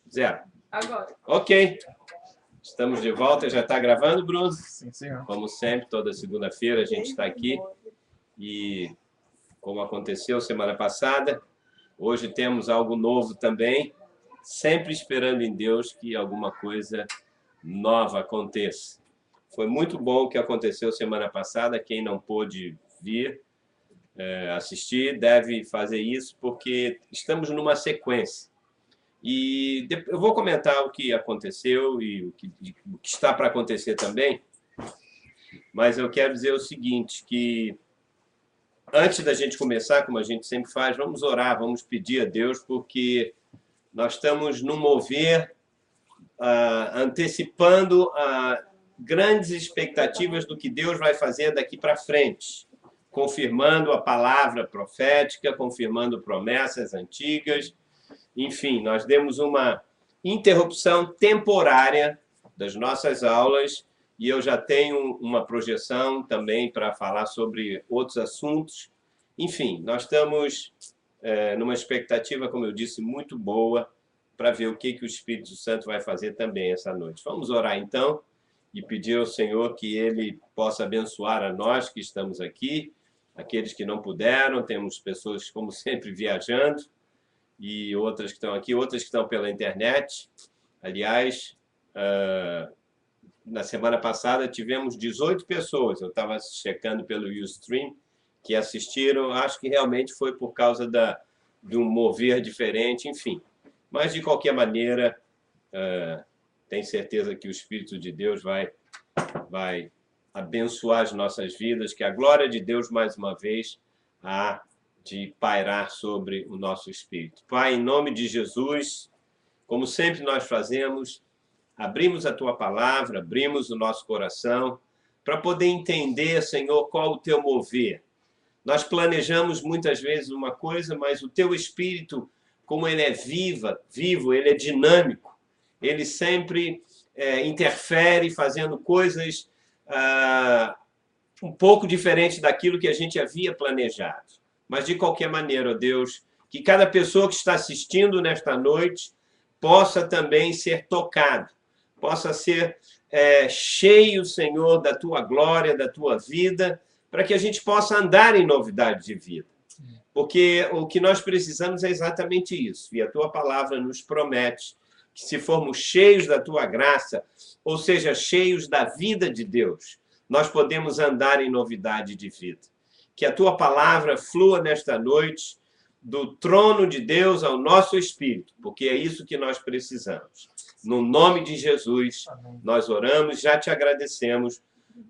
0. Agora. Ok. Estamos de volta. Já está gravando, Bruno? Sim, senhor. Como sempre, toda segunda-feira a gente está aqui. E como aconteceu semana passada, hoje temos algo novo também. Sempre esperando em Deus que alguma coisa nova aconteça. Foi muito bom o que aconteceu semana passada. Quem não pôde vir assistir deve fazer isso, porque estamos numa sequência. E eu vou comentar o que aconteceu e o que está para acontecer também, mas eu quero dizer o seguinte, que antes da gente começar, como a gente sempre faz, vamos orar, vamos pedir a Deus, porque nós estamos num mover antecipando grandes expectativas do que Deus vai fazer daqui para frente, confirmando a palavra profética, confirmando promessas antigas. Enfim, nós demos uma interrupção temporária das nossas aulas e eu já tenho uma projeção também para falar sobre outros assuntos. Enfim, nós estamos numa expectativa, como eu disse, muito boa para ver o que o Espírito Santo vai fazer também essa noite. Vamos orar então e pedir ao Senhor que Ele possa abençoar a nós que estamos aqui, aqueles que não puderam, temos pessoas, como sempre, viajando, e outras que estão aqui, outras que estão pela internet. Aliás, na semana passada tivemos 18 pessoas, eu estava checando pelo Ustream, que assistiram, acho que realmente foi por causa de um mover diferente, enfim. Mas, de qualquer maneira, tenho certeza que o Espírito de Deus vai abençoar as nossas vidas, que a glória de Deus, mais uma vez, há de pairar sobre o nosso espírito. Pai, em nome de Jesus, como sempre nós fazemos, abrimos a Tua palavra, abrimos o nosso coração, para poder entender, Senhor, qual o Teu mover. Nós planejamos muitas vezes uma coisa, mas o Teu Espírito, como ele é vivo, ele é dinâmico, ele sempre interfere fazendo coisas um pouco diferentes daquilo que a gente havia planejado. Mas, de qualquer maneira, ó Deus, que cada pessoa que está assistindo nesta noite possa também ser tocado, possa ser cheio, Senhor, da Tua glória, da Tua vida, para que a gente possa andar em novidade de vida. Porque o que nós precisamos é exatamente isso. E a Tua palavra nos promete que, se formos cheios da Tua graça, ou seja, cheios da vida de Deus, nós podemos andar em novidade de vida. Que a Tua palavra flua nesta noite do trono de Deus ao nosso espírito, porque é isso que nós precisamos. No nome de Jesus, nós oramos, já te agradecemos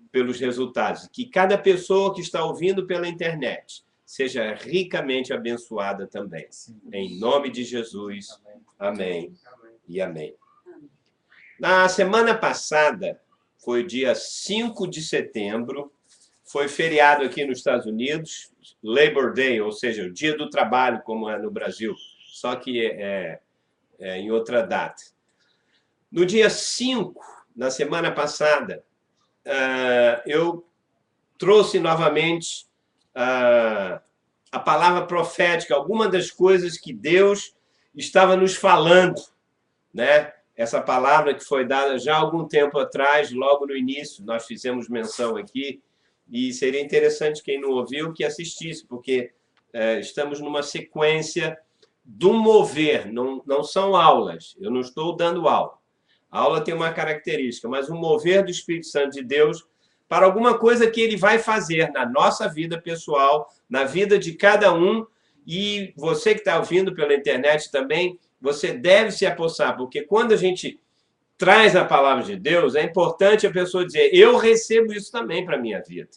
pelos resultados. Que cada pessoa que está ouvindo pela internet seja ricamente abençoada também. Em nome de Jesus, amém e amém. Na semana passada, foi dia 5 de setembro, foi feriado aqui nos Estados Unidos, Labor Day, ou seja, o Dia do Trabalho, como é no Brasil, só que em outra data. No dia 5, na semana passada, eu trouxe novamente a palavra profética, algumas das coisas que Deus estava nos falando, né? Essa palavra que foi dada já há algum tempo atrás, logo no início, nós fizemos menção aqui, e seria interessante quem não ouviu que assistisse, porque estamos numa sequência do mover, não são aulas, eu não estou dando aula. A aula tem uma característica, mas o mover do Espírito Santo de Deus para alguma coisa que Ele vai fazer na nossa vida pessoal, na vida de cada um, e você que está ouvindo pela internet também, você deve se apossar, porque quando a gente traz a palavra de Deus, é importante a pessoa dizer, eu recebo isso também para a minha vida.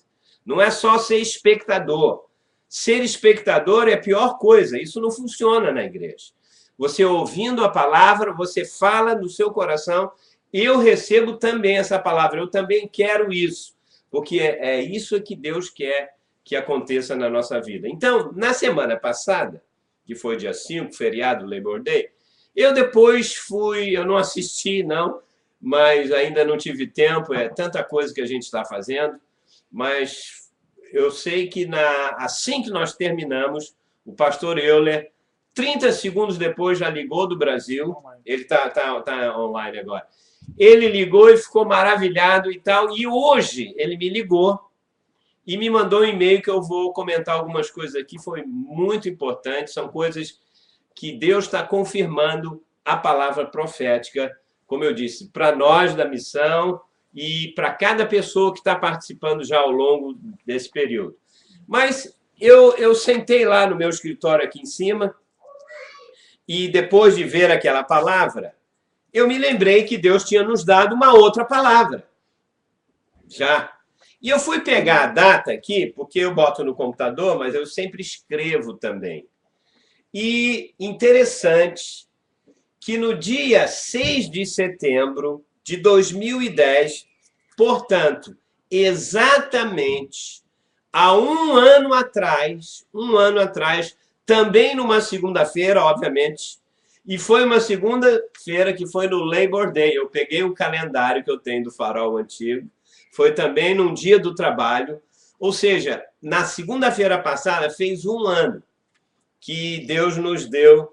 Não é só ser espectador. Ser espectador é a pior coisa, isso não funciona na igreja. Você ouvindo a palavra, você fala no seu coração, eu recebo também essa palavra, eu também quero isso, porque é isso que Deus quer que aconteça na nossa vida. Então, na semana passada, que foi dia 5, feriado, Labor Day, eu depois eu não assisti, não, mas ainda não tive tempo, é tanta coisa que a gente está fazendo, mas eu sei que assim que nós terminamos, o pastor Euler 30 segundos depois já ligou do Brasil. Ele tá online agora. Ele ligou e ficou maravilhado e tal. E hoje ele me ligou e me mandou um e-mail que eu vou comentar algumas coisas aqui. Foi muito importante. São coisas que Deus está confirmando a palavra profética, como eu disse, para nós da missão e para cada pessoa que está participando já ao longo desse período. Mas eu sentei lá no meu escritório aqui em cima e depois de ver aquela palavra, eu me lembrei que Deus tinha nos dado uma outra palavra. Já. E eu fui pegar a data aqui, porque eu boto no computador, mas eu sempre escrevo também. E interessante que no dia 6 de setembro de 2010, portanto, exatamente há um ano atrás, também numa segunda-feira, obviamente, e foi uma segunda-feira que foi no Labor Day. Eu peguei o calendário que eu tenho do Farol Antigo, foi também num dia do trabalho, ou seja, na segunda-feira passada fez um ano que Deus nos deu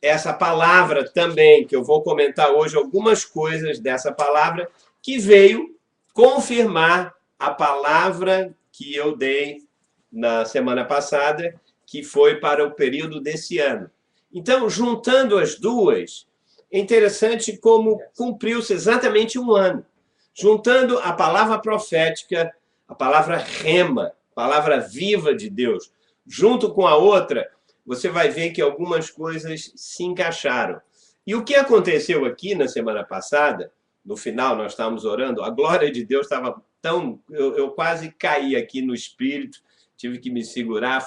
essa palavra também, que eu vou comentar hoje algumas coisas dessa palavra, que veio confirmar a palavra que eu dei na semana passada, que foi para o período desse ano. Então, juntando as duas, é interessante como cumpriu-se exatamente um ano. Juntando a palavra profética, a palavra rema, palavra viva de Deus, junto com a outra, você vai ver que algumas coisas se encaixaram. E o que aconteceu aqui na semana passada, no final nós estávamos orando, a glória de Deus estava tão... Eu quase caí aqui no espírito, tive que me segurar.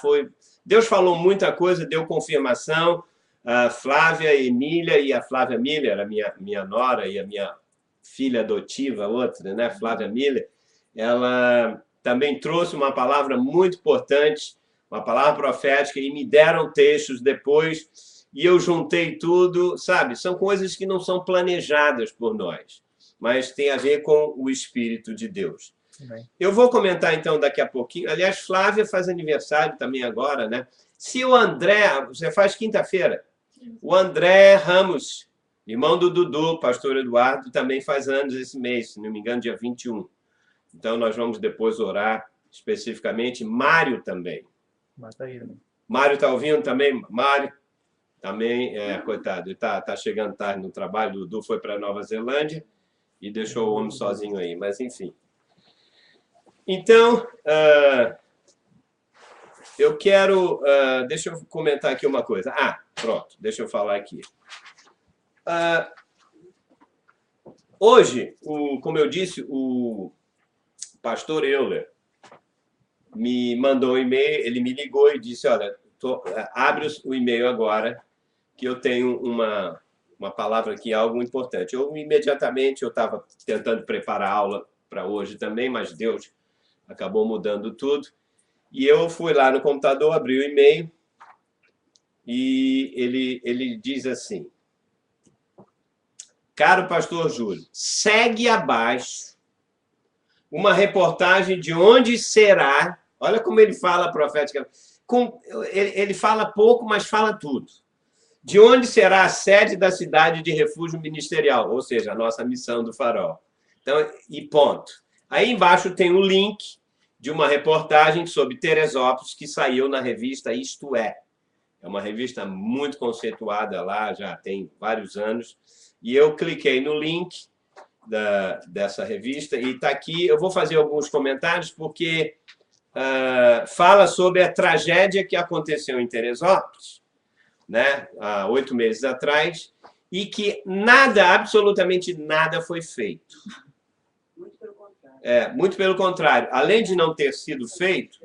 Deus falou muita coisa, deu confirmação. A Flávia Emília, e a Flávia Miller, a minha nora e a minha filha adotiva, outra, né, Flávia Miller, ela também trouxe uma palavra muito importante, uma palavra profética, e me deram textos depois, e eu juntei tudo, sabe? São coisas que não são planejadas por nós, mas tem a ver com o Espírito de Deus. Eu vou comentar, então, daqui a pouquinho. Aliás, Flávia faz aniversário também agora, né? Se o André... Você faz quinta-feira. O André Ramos, irmão do Dudu, pastor Eduardo, também faz anos esse mês, se não me engano, dia 21. Então, nós vamos depois orar especificamente. Mário também. Mário está ouvindo também? Mário também, coitado, ele está chegando tarde no trabalho. O Dudu foi para Nova Zelândia e deixou o homem sozinho aí, mas enfim. Então, eu quero... deixa eu comentar aqui uma coisa. Pronto, deixa eu falar aqui. Hoje, como eu disse, o pastor Euler me mandou um e-mail, ele me ligou e disse, olha, abre o e-mail agora, que eu tenho uma palavra aqui, algo importante. Imediatamente, eu estava tentando preparar a aula para hoje também, mas Deus acabou mudando tudo. E eu fui lá no computador, abri o e-mail, e ele diz assim: caro pastor Júlio, segue abaixo uma reportagem de onde será, olha como ele fala profética, ele fala pouco, mas fala tudo. De onde será a sede da cidade de refúgio ministerial, ou seja, a nossa missão do Farol. Então, e ponto. Aí embaixo tem um link de uma reportagem sobre Teresópolis que saiu na revista Isto É. É uma revista muito conceituada lá, já tem vários anos. E eu cliquei no link dessa revista e está aqui. Eu vou fazer alguns comentários porque fala sobre a tragédia que aconteceu em Teresópolis, né, há 8 meses atrás, e que nada, absolutamente nada foi feito. Muito pelo contrário. Além de não ter sido feito,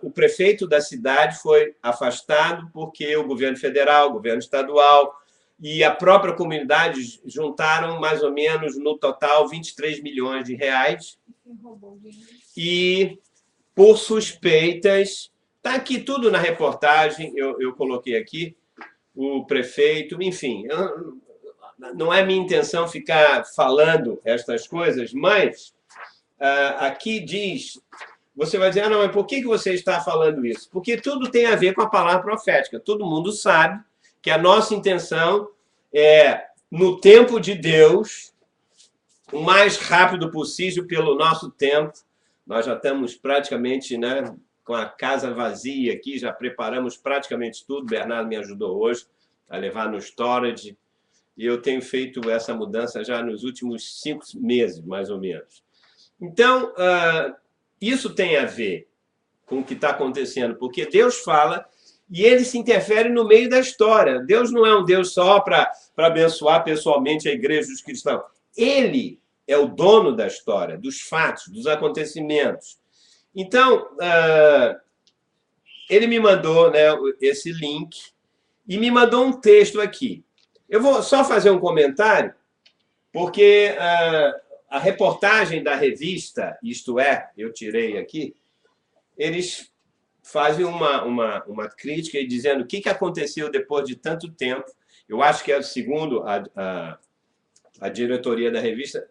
o prefeito da cidade foi afastado porque o governo federal, o governo estadual e a própria comunidade juntaram mais ou menos, no total, 23 milhões de reais. E, por suspeitas, está aqui tudo na reportagem, eu coloquei aqui, o prefeito, enfim... Não é minha intenção ficar falando estas coisas, mas aqui diz Você vai dizer, ah, não, mas por que você está falando isso? Porque tudo tem a ver com a palavra profética. Todo mundo sabe que a nossa intenção é, no tempo de Deus, o mais rápido possível pelo nosso tempo. Nós já estamos praticamente, né, com a casa vazia aqui, já preparamos praticamente tudo. Bernardo me ajudou hoje a levar no storage. E eu tenho feito essa mudança já nos últimos 5 meses, mais ou menos. Então, isso tem a ver com o que está acontecendo, porque Deus fala e ele se interfere no meio da história. Deus não é um Deus só para abençoar pessoalmente a igreja dos cristãos. Ele é o dono da história, dos fatos, dos acontecimentos. Então, ele me mandou, né, esse link e me mandou um texto aqui. Eu vou só fazer um comentário, porque a reportagem da revista, isto é, eu tirei aqui, eles fazem uma crítica dizendo o que aconteceu depois de tanto tempo. Eu acho que é segundo a diretoria da revista,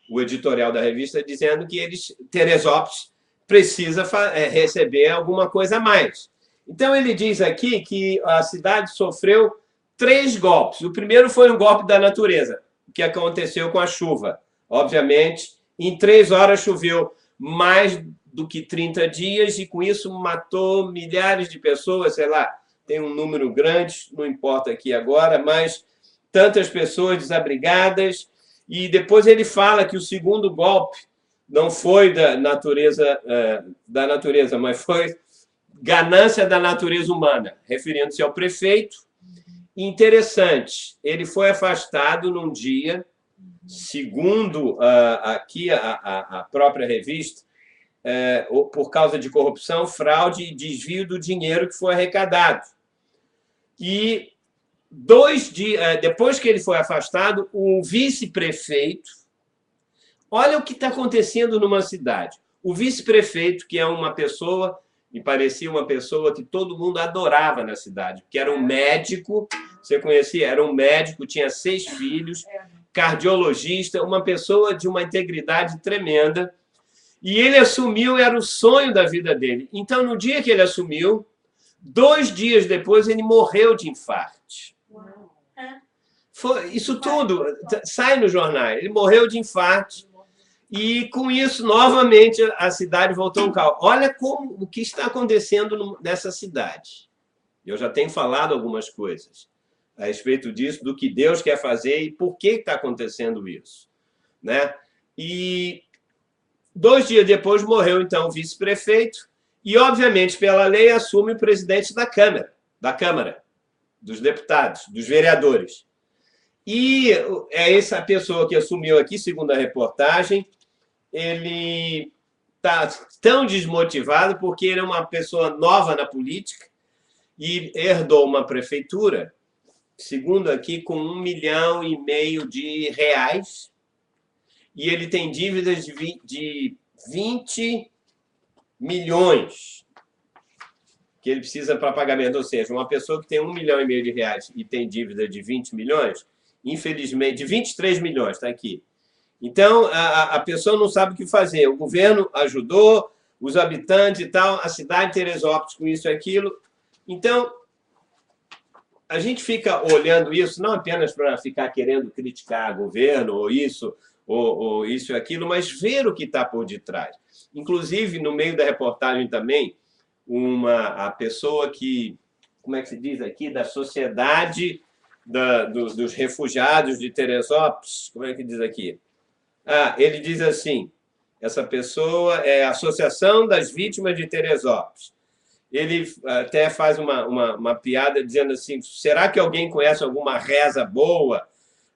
o editorial da revista, dizendo que Teresópolis precisa receber alguma coisa a mais. Então, ele diz aqui que a cidade sofreu 3 golpes. O primeiro foi um golpe da natureza, que aconteceu com a chuva. Obviamente, em 3 horas choveu mais do que 30 dias e, com isso, matou milhares de pessoas, sei lá, tem um número grande, não importa aqui agora, mas tantas pessoas desabrigadas. E depois ele fala que o segundo golpe não foi da natureza, mas foi ganância da natureza humana, referindo-se ao prefeito. Interessante, ele foi afastado num dia, segundo aqui a própria revista, por causa de corrupção, fraude e desvio do dinheiro que foi arrecadado. E 2 dias depois que ele foi afastado, o vice-prefeito, olha o que está acontecendo numa cidade. O vice-prefeito, que é uma pessoa, me parecia uma pessoa que todo mundo adorava na cidade, que era um médico, você conhecia? Era um médico, tinha 6 filhos, cardiologista, uma pessoa de uma integridade tremenda. E ele assumiu, era o sonho da vida dele. Então, no dia que ele assumiu, 2 dias depois, ele morreu de infarto. Isso tudo sai no jornal. Ele morreu de infarto. E, com isso, novamente, a cidade voltou ao caos. Olha o que está acontecendo nessa cidade. Eu já tenho falado algumas coisas a respeito disso, do que Deus quer fazer e por que está acontecendo isso, né? E 2 dias depois morreu, então, o vice-prefeito e, obviamente, pela lei, assume o presidente da Câmara, dos deputados, dos vereadores. E essa pessoa que assumiu aqui, segundo a reportagem, ele está tão desmotivado porque ele é uma pessoa nova na política e herdou uma prefeitura, segundo aqui, com R$1,5 milhão de reais, e ele tem dívidas de 20 milhões que ele precisa para pagamento. Ou seja, uma pessoa que tem R$1,5 milhão de reais e tem dívida de 20 milhões, infelizmente, de 23 milhões, está aqui. Então, a pessoa não sabe o que fazer. O governo ajudou, os habitantes e tal, a cidade de Teresópolis com isso e aquilo. Então, a gente fica olhando isso, não apenas para ficar querendo criticar o governo, ou isso e aquilo, mas ver o que está por detrás. Inclusive, no meio da reportagem também, a pessoa que, como é que se diz aqui, da Sociedade dos Refugiados de Teresópolis, como é que diz aqui? Ele diz assim, essa pessoa é a Associação das Vítimas de Teresópolis. Ele até faz uma piada dizendo assim, será que alguém conhece alguma reza boa,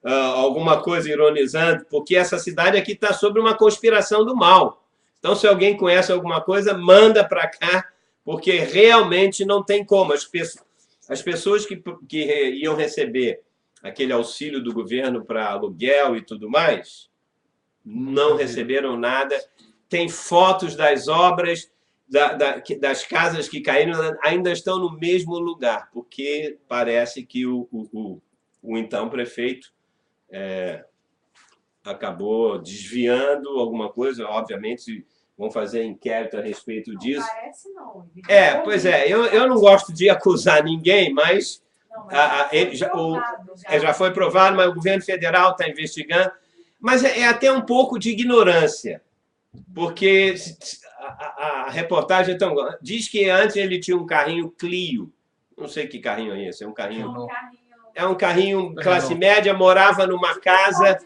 alguma coisa ironizando? Porque essa cidade aqui está sob uma conspiração do mal. Então, se alguém conhece alguma coisa, manda para cá, porque realmente não tem como. As pessoas que iam receber aquele auxílio do governo para aluguel e tudo mais, não receberam nada. Tem fotos das obras, das casas que caíram, ainda estão no mesmo lugar, porque parece que o então prefeito acabou desviando alguma coisa, obviamente vão fazer inquérito a respeito disso. Não parece não. Pois é, eu não gosto de acusar ninguém, mas já foi provado, mas o governo federal está investigando. Mas é até um pouco de ignorância, porque a reportagem diz que antes ele tinha um carrinho Clio. Não sei que carrinho é esse, é um carrinho... É um carrinho classe média, morava numa casa,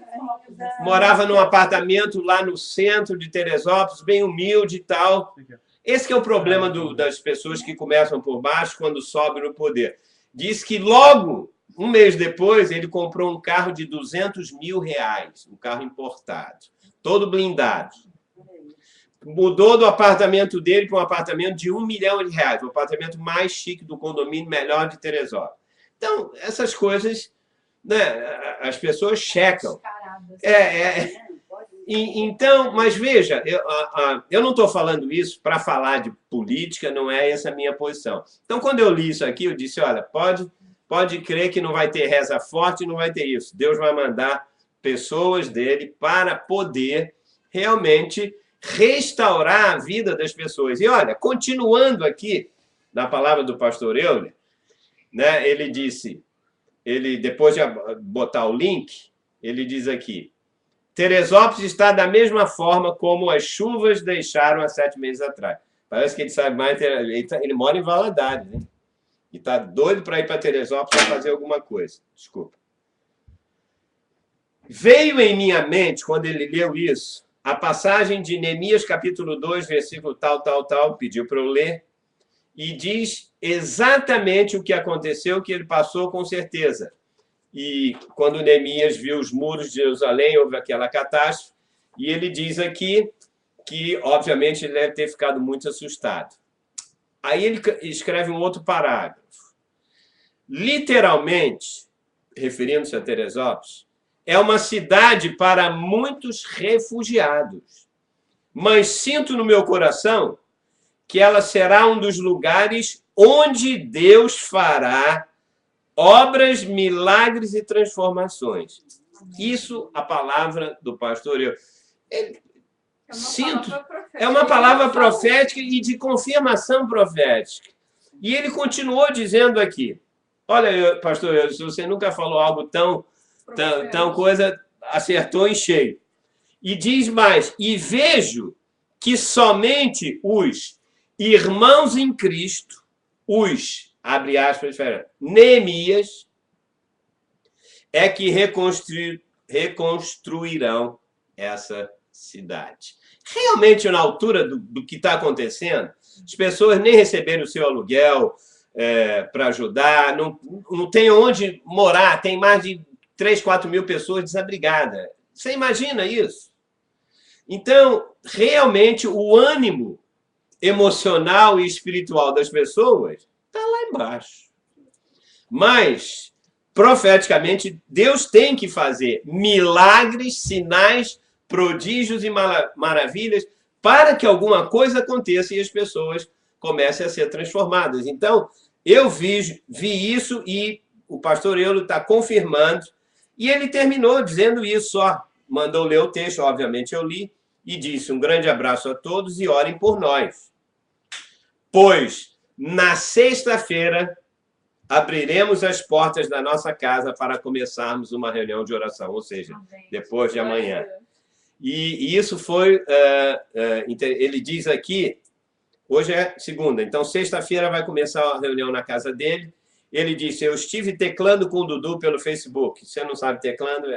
morava num apartamento lá no centro de Teresópolis, bem humilde e tal. Esse que é o problema das pessoas que começam por baixo quando sobem no poder. Diz que logo, um mês depois, ele comprou um carro de R$200 mil, um carro importado, todo blindado. Mudou do apartamento dele para um apartamento de R$1 milhão, o apartamento mais chique do condomínio melhor de Teresópolis. Então, essas coisas, né, as pessoas checam. Então, mas veja, eu não estou falando isso para falar de política, não é essa a minha posição. Então, quando eu li isso aqui, eu disse, olha, pode crer que não vai ter reza forte, não vai ter isso. Deus vai mandar pessoas dele para poder realmente restaurar a vida das pessoas. E olha, continuando aqui na palavra do pastor Euler, né, ele disse, depois de botar o link, ele diz aqui, Teresópolis está da mesma forma como as chuvas deixaram há 7 meses atrás. Parece que ele sabe mais, ele mora em Valadares, né? E está doido para ir para Teresópolis para fazer alguma coisa. Desculpa. Veio em minha mente, quando ele leu isso, a passagem de Neemias, capítulo 2, versículo tal, pediu para eu ler, e diz exatamente o que aconteceu, que ele passou com certeza. E quando Neemias viu os muros de Jerusalém, houve aquela catástrofe, e ele diz aqui que, obviamente, ele deve ter ficado muito assustado. Aí ele escreve um outro parágrafo. Literalmente, referindo-se a Teresópolis, é uma cidade para muitos refugiados. Mas sinto no meu coração que ela será um dos lugares onde Deus fará obras, milagres e transformações. Isso, a palavra do pastor. É uma palavra profética e de confirmação profética. E ele continuou dizendo aqui, olha, pastor, se você nunca falou algo tão coisa, acertou em cheio. E diz mais, e vejo que somente os irmãos em Cristo, abre aspas, Neemias, é que reconstruirão essa cidade. Realmente, na altura do que está acontecendo, as pessoas nem receberam o seu aluguel para ajudar, não tem onde morar, tem mais de 3, 4 mil pessoas desabrigadas. Você imagina isso? Então, realmente, o ânimo emocional e espiritual das pessoas está lá embaixo. Mas, profeticamente, Deus tem que fazer milagres, sinais, prodígios e maravilhas para que alguma coisa aconteça e as pessoas comecem a ser transformadas. Então, eu vi isso e o pastor Euler está confirmando. E ele terminou dizendo isso, mandou ler o texto, obviamente eu li, e disse, um grande abraço a todos e orem por nós. Pois, na sexta-feira, abriremos as portas da nossa casa para começarmos uma reunião de oração, ou seja, depois de amanhã. E isso foi, ele diz aqui, hoje é segunda, então sexta-feira vai começar a reunião na casa dele. Ele disse, eu estive teclando com o Dudu pelo Facebook. Você não sabe teclando?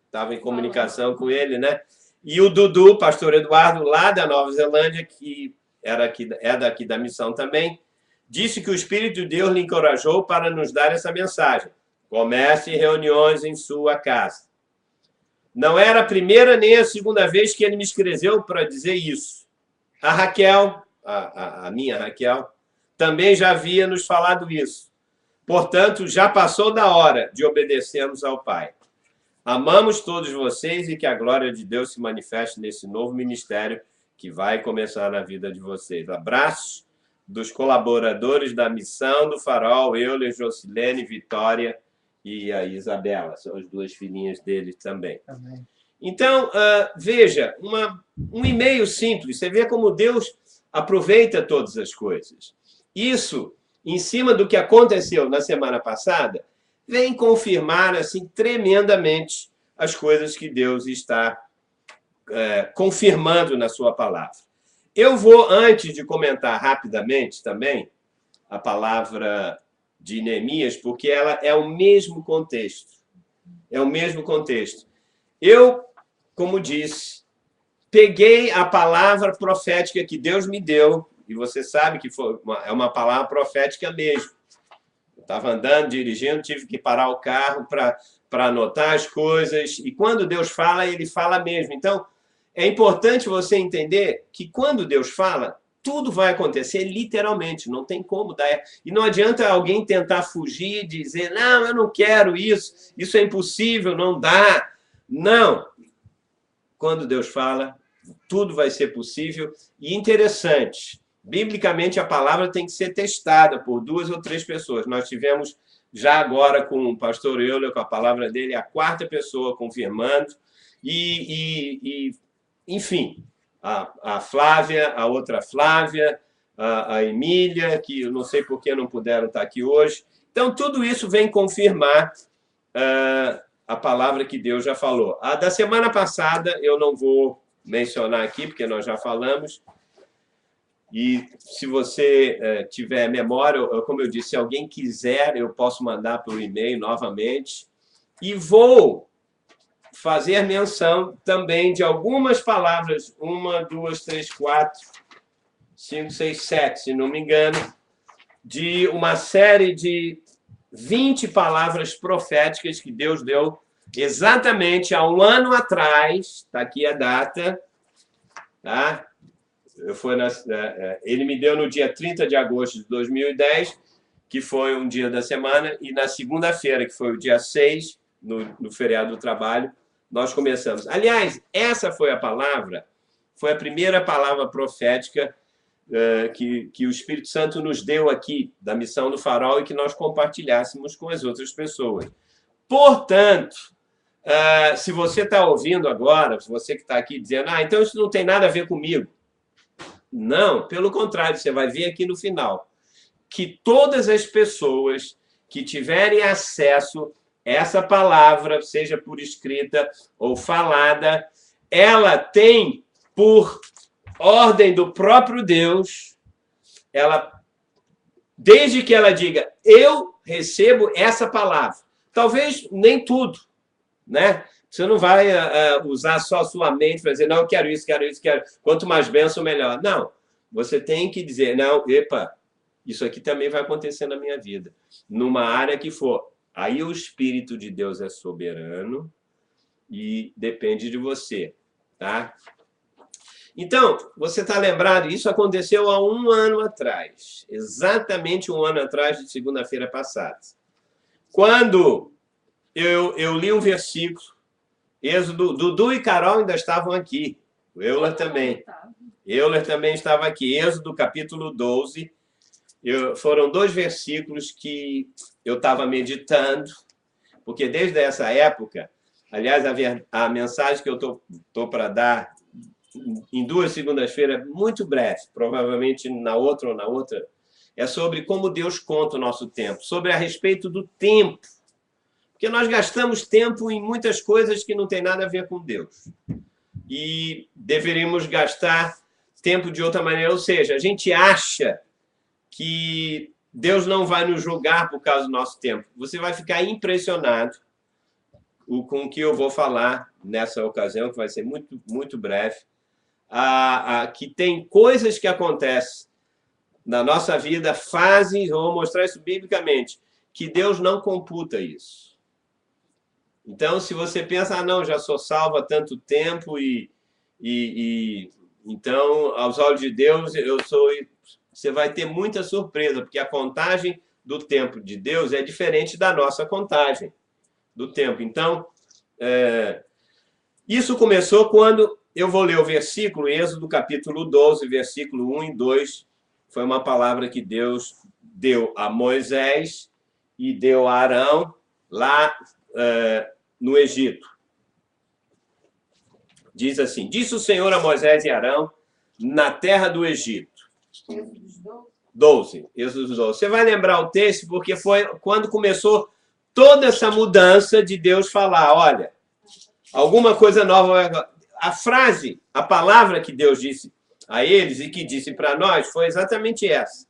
Estava em comunicação com ele, né? E o Dudu, pastor Eduardo, lá da Nova Zelândia, que é daqui da missão também, disse que o Espírito de Deus lhe encorajou para nos dar essa mensagem. Comece reuniões em sua casa. Não era a primeira nem a segunda vez que ele me escreveu para dizer isso. A Raquel, a minha Raquel, também já havia nos falado isso. Portanto, já passou da hora de obedecermos ao Pai. Amamos todos vocês e que a glória de Deus se manifeste nesse novo ministério que vai começar na vida de vocês. Abraços dos colaboradores da Missão do Farol, Euler, Jocilene, Vitória e a Isabela. São as 2 filhinhas dele também. Amém. Então, veja, um e-mail simples, você vê como Deus aproveita todas as coisas. Isso, em cima do que aconteceu na semana passada, vem confirmar assim tremendamente as coisas que Deus está confirmando na sua palavra. Eu vou, antes de comentar rapidamente também a palavra de Neemias, porque ela é o mesmo contexto. É o mesmo contexto. Eu, como disse, peguei a palavra profética que Deus me deu, e você sabe que é uma palavra profética mesmo. Eu estava andando, dirigindo, tive que parar o carro para anotar as coisas, e quando Deus fala, ele fala mesmo. Então, é importante você entender que quando Deus fala, tudo vai acontecer literalmente, não tem como dar. E não adianta alguém tentar fugir, dizer, não, eu não quero isso é impossível, não dá. Não. Quando Deus fala, tudo vai ser possível. E interessante, biblicamente a palavra tem que ser testada por 2 ou 3 pessoas. Nós tivemos já agora com o pastor Euler, com a palavra dele, a 4ª pessoa confirmando. Enfim, a Flávia, a outra Flávia, a Emília, que eu não sei por que não puderam estar aqui hoje. Então, tudo isso vem confirmar a palavra que Deus já falou. A da semana passada eu não vou mencionar aqui, porque nós já falamos. E se você tiver memória, como eu disse, se alguém quiser, eu posso mandar pelo e-mail novamente. E vou fazer menção também de algumas palavras, 1, 2, 3, 4, 5, 6, 7, se não me engano, de uma série de 20 palavras proféticas que Deus deu exatamente há um ano atrás, está aqui a data, tá? Ele me deu no dia 30 de agosto de 2010, que foi um dia da semana, e na segunda-feira, que foi o dia 6, no feriado do trabalho, nós começamos. Aliás, essa foi a primeira palavra profética que o Espírito Santo nos deu aqui, da Missão do Farol, e que nós compartilhássemos com as outras pessoas. Portanto, se você está ouvindo agora, se você que está aqui dizendo, então isso não tem nada a ver comigo. Não, pelo contrário, você vai ver aqui no final que todas as pessoas que tiverem acesso a essa palavra, seja por escrita ou falada, ela tem, por ordem do próprio Deus, desde que ela diga, eu recebo essa palavra. Talvez nem tudo, né? Você não vai usar só a sua mente para dizer, não, eu quero isso, quero isso, quero. Quanto mais bênção, melhor. Não. Você tem que dizer, não, epa, isso aqui também vai acontecer na minha vida. Numa área que for. Aí o Espírito de Deus é soberano e depende de você, tá? Então, você está lembrado? Isso aconteceu há um ano atrás. Exatamente um ano atrás, de segunda-feira passada. Quando eu li um versículo, Êxodo, Dudu e Carol ainda estavam aqui. O Euler também. Euler também estava aqui. Êxodo, capítulo 12. Foram 2 versículos que eu estava meditando, porque desde essa época, aliás, a mensagem que eu estou para dar em 2 segundas-feiras, muito breve, provavelmente na outra ou na outra, é sobre como Deus conta o nosso tempo, sobre a respeito do tempo. Porque nós gastamos tempo em muitas coisas que não tem nada a ver com Deus. E deveríamos gastar tempo de outra maneira. Ou seja, a gente acha que Deus não vai nos julgar por causa do nosso tempo. Você vai ficar impressionado com o que eu vou falar nessa ocasião, que vai ser muito, muito breve, que tem coisas que acontecem na nossa vida, fases, vou mostrar isso biblicamente, que Deus não computa isso. Então, se você pensa, não, já sou salvo há tanto tempo então, aos olhos de Deus, eu sou... Você vai ter muita surpresa, porque a contagem do tempo de Deus é diferente da nossa contagem do tempo. Então, isso começou quando eu vou ler o versículo, Êxodo capítulo 12, versículo 1 e 2. Foi uma palavra que Deus deu a Moisés e deu a Arão lá no Egito. Diz assim: disse o Senhor a Moisés e Arão na terra do Egito. 12. Êxodo 12. Você vai lembrar o texto porque foi quando começou toda essa mudança de Deus falar, olha, alguma coisa nova. A frase, a palavra que Deus disse a eles e que disse para nós foi exatamente essa.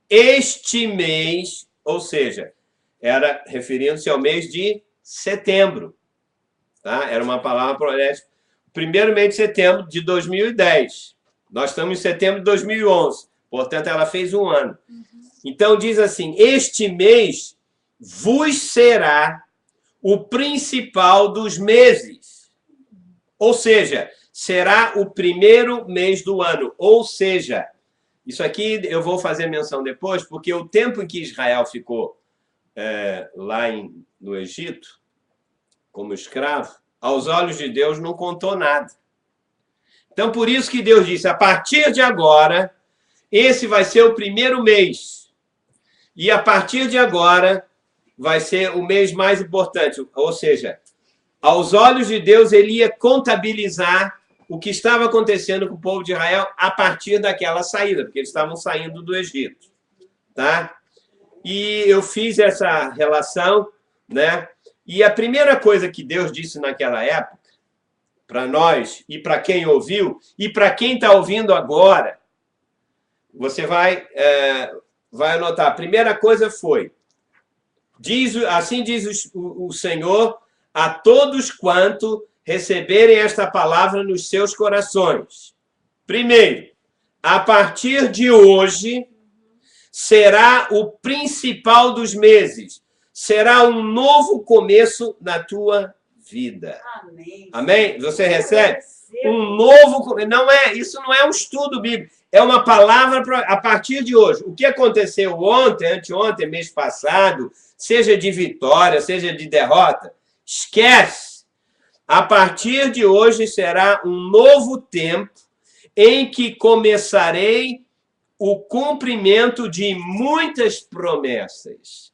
Este mês, ou seja, era referindo-se ao mês de setembro. Tá? Era uma palavra profética. Primeiro mês de setembro de 2010. Nós estamos em setembro de 2011. Portanto, ela fez um ano. Então, diz assim, este mês vos será o principal dos meses. Ou seja, será o primeiro mês do ano. Ou seja, isso aqui eu vou fazer menção depois, porque o tempo em que Israel ficou lá no Egito, como escravo, aos olhos de Deus não contou nada. Então, por isso que Deus disse, a partir de agora, esse vai ser o primeiro mês. E a partir de agora, vai ser o mês mais importante. Ou seja, aos olhos de Deus, ele ia contabilizar o que estava acontecendo com o povo de Israel a partir daquela saída, porque eles estavam saindo do Egito. Tá? E eu fiz essa relação, né? E a primeira coisa que Deus disse naquela época, para nós, e para quem ouviu, e para quem está ouvindo agora, você vai anotar. A primeira coisa foi, assim diz o Senhor, a todos quanto receberem esta palavra nos seus corações. Primeiro, a partir de hoje, será o principal dos meses. Será um novo começo na tua vida. Amém. Amém? Você recebe? Um novo começo. Isso não é um estudo bíblico. É uma palavra a partir de hoje. O que aconteceu ontem, anteontem, mês passado, seja de vitória, seja de derrota, esquece. A partir de hoje será um novo tempo em que começarei o cumprimento de muitas promessas.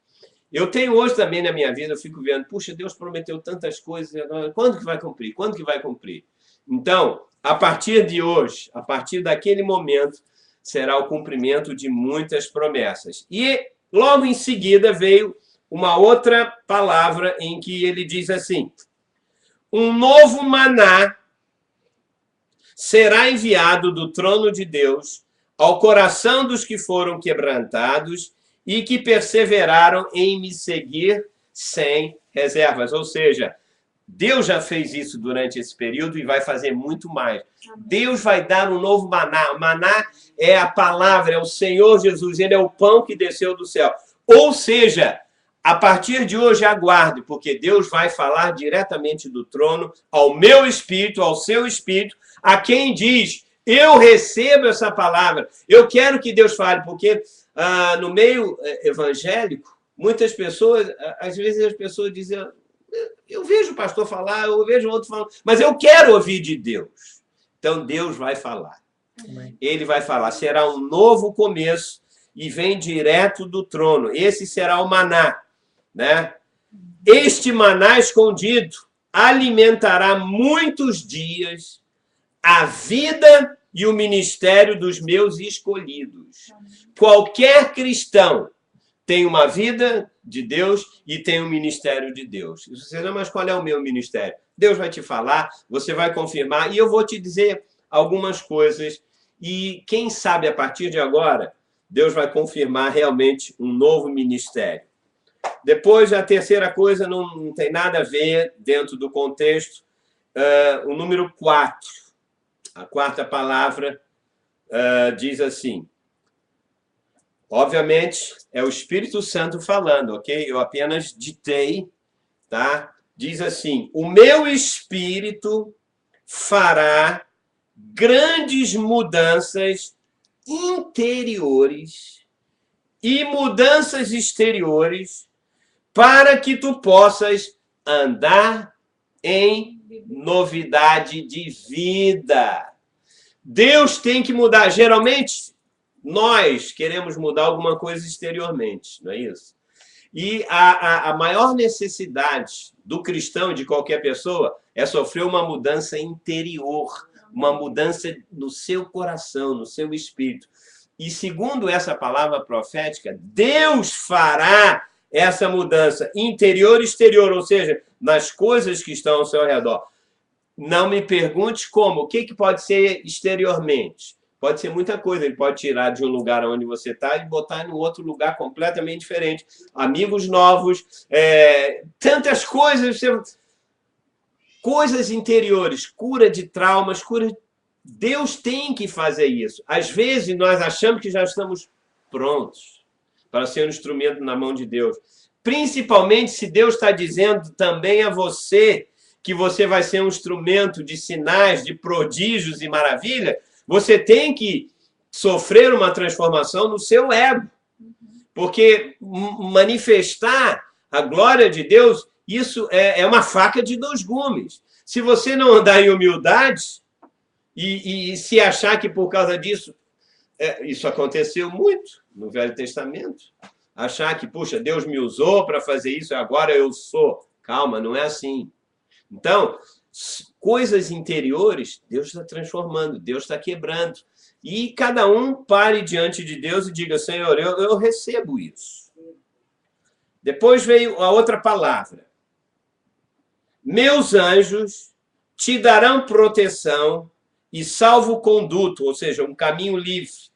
Eu tenho hoje também na minha vida, eu fico vendo, puxa, Deus prometeu tantas coisas, quando que vai cumprir? Quando que vai cumprir? Então, a partir de hoje, a partir daquele momento, será o cumprimento de muitas promessas. E logo em seguida veio uma outra palavra em que ele diz assim, um novo maná será enviado do trono de Deus ao coração dos que foram quebrantados e que perseveraram em me seguir sem reservas. Ou seja, Deus já fez isso durante esse período e vai fazer muito mais. Deus vai dar um novo maná. Maná é a palavra, é o Senhor Jesus, ele é o pão que desceu do céu. Ou seja, a partir de hoje aguarde, porque Deus vai falar diretamente do trono ao meu espírito, ao seu espírito, a quem diz, eu recebo essa palavra, eu quero que Deus fale, porque no meio evangélico, muitas pessoas, às vezes as pessoas dizem, eu vejo o pastor falar, eu vejo outro falar, mas eu quero ouvir de Deus. Então Deus vai falar. Amém. Ele vai falar, será um novo começo e vem direto do trono. Esse será o maná, né? Este maná escondido alimentará muitos dias a vida e o ministério dos meus escolhidos. Qualquer cristão tem uma vida de Deus e tem um ministério de Deus. Você não, mas qual é o meu ministério? Deus vai te falar, você vai confirmar, e eu vou te dizer algumas coisas. E quem sabe, a partir de agora, Deus vai confirmar realmente um novo ministério. Depois, a terceira coisa não tem nada a ver dentro do contexto. O número 4. A quarta palavra diz assim. Obviamente, é o Espírito Santo falando, ok? Eu apenas ditei, tá? Diz assim, o meu espírito fará grandes mudanças interiores e mudanças exteriores para que tu possas andar em novidade de vida. Deus tem que mudar. Geralmente, nós queremos mudar alguma coisa exteriormente, não é isso? E a maior necessidade do cristão, de qualquer pessoa, é sofrer uma mudança interior, uma mudança no seu coração, no seu espírito. E segundo essa palavra profética, Deus fará essa mudança interior e exterior, ou seja, nas coisas que estão ao seu redor. Não me pergunte como, o que pode ser exteriormente? Pode ser muita coisa, ele pode tirar de um lugar onde você está e botar em outro lugar completamente diferente. Amigos novos, tantas coisas, coisas interiores, cura de traumas, cura. Deus tem que fazer isso. Às vezes nós achamos que já estamos prontos para ser um instrumento na mão de Deus. Principalmente se Deus está dizendo também a você que você vai ser um instrumento de sinais, de prodígios e maravilha. Você tem que sofrer uma transformação no seu ego. Porque manifestar a glória de Deus, isso é uma faca de dois gumes. Se você não andar em humildade e se achar que por causa disso, isso aconteceu muito no Velho Testamento, achar que, puxa, Deus me usou para fazer isso, agora eu sou. Calma, não é assim. Então, coisas interiores, Deus está transformando, Deus está quebrando. E cada um pare diante de Deus e diga, Senhor, eu recebo isso. Depois veio a outra palavra. Meus anjos te darão proteção e salvo-conduto, ou seja, um caminho livre,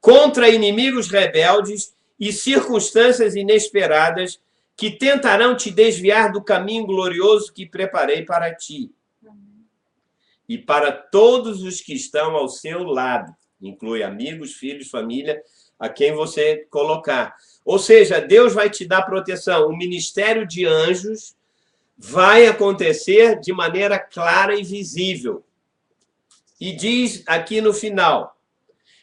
contra inimigos rebeldes e circunstâncias inesperadas que tentarão te desviar do caminho glorioso que preparei para ti. E para todos os que estão ao seu lado, inclui amigos, filhos, família, a quem você colocar. Ou seja, Deus vai te dar proteção. O ministério de anjos vai acontecer de maneira clara e visível. E diz aqui no final,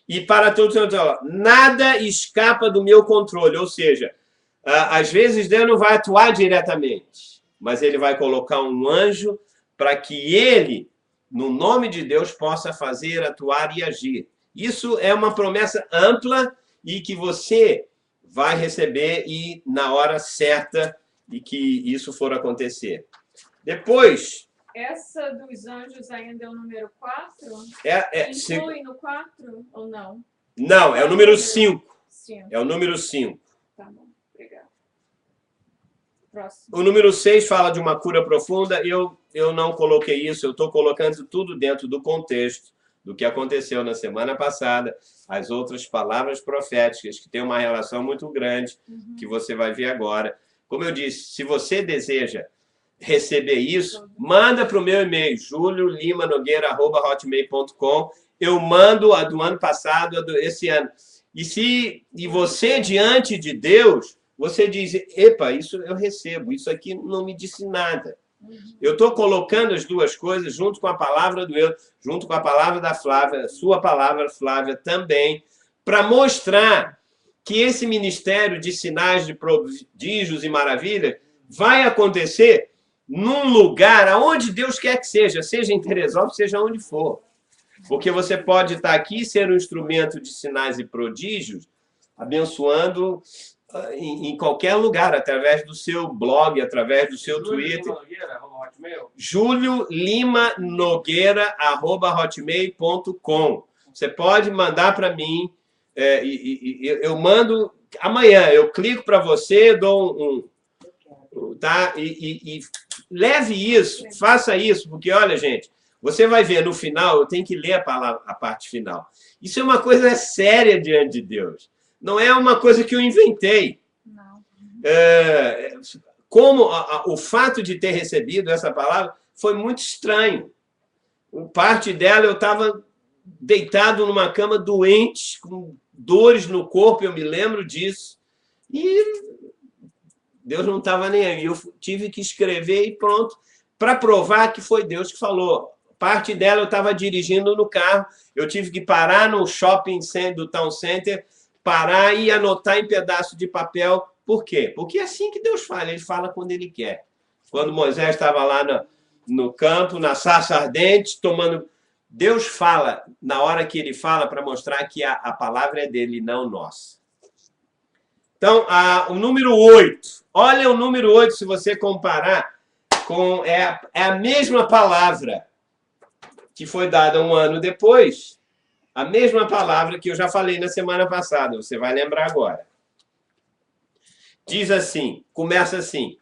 e para todos, nada escapa do meu controle. Ou seja, às vezes Deus não vai atuar diretamente, mas ele vai colocar um anjo para que ele, no nome de Deus, possa fazer, atuar e agir. Isso é uma promessa ampla e que você vai receber e na hora certa e que isso for acontecer. Depois... Essa dos anjos ainda é o número 4? Inclui no 4 ou não? Não, é o número 5. É o número 5. Tá bom, obrigada. Próximo. O número 6 fala de uma cura profunda. Eu não coloquei isso, eu estou colocando tudo dentro do contexto do que aconteceu na semana passada, as outras palavras proféticas, que tem uma relação muito grande, que você vai ver agora. Como eu disse, se você deseja receber isso, manda para o meu e-mail, juliolimanogheira@hotmail.com. Eu mando a do ano passado, a esse ano. E você, diante de Deus, você diz, epa, isso eu recebo, isso aqui não me disse nada. Eu estou colocando as duas coisas junto com a palavra do eu, junto com a palavra da Flávia, sua palavra, Flávia, também, para mostrar que esse ministério de sinais, de prodígios e maravilhas vai acontecer num lugar aonde Deus quer que seja em Teresópolis, seja onde for. Porque você pode estar aqui, ser um instrumento de sinais e prodígios, abençoando em qualquer lugar, através do seu blog, através do seu Twitter. juliolimanogheira@hotmail.com. Você pode mandar para mim, eu mando amanhã, eu clico para você, dou tá? E leve isso, faça isso, porque, olha, gente, você vai ver no final, eu tenho que ler a parte final. Isso é uma coisa séria diante de Deus. Não é uma coisa que eu inventei. Não. Como o fato de ter recebido essa palavra foi muito estranho. Parte dela, eu estava deitado numa cama doente, com dores no corpo, eu me lembro disso. E Deus não estava nem aí. Eu tive que escrever e pronto, para provar que foi Deus que falou. Parte dela eu estava dirigindo no carro, eu tive que parar no shopping center, do Town Center, parar e anotar em pedaço de papel. Por quê? Porque é assim que Deus fala, ele fala quando ele quer. Quando Moisés estava lá no campo, na sarça ardente, tomando... Deus fala na hora que ele fala para mostrar que a palavra é dele, não nossa. Então, o número 8. Olha o número 8, se você comparar com... É a mesma palavra que foi dada um ano depois. A mesma palavra que eu já falei na semana passada. Você vai lembrar agora. Diz assim, começa assim.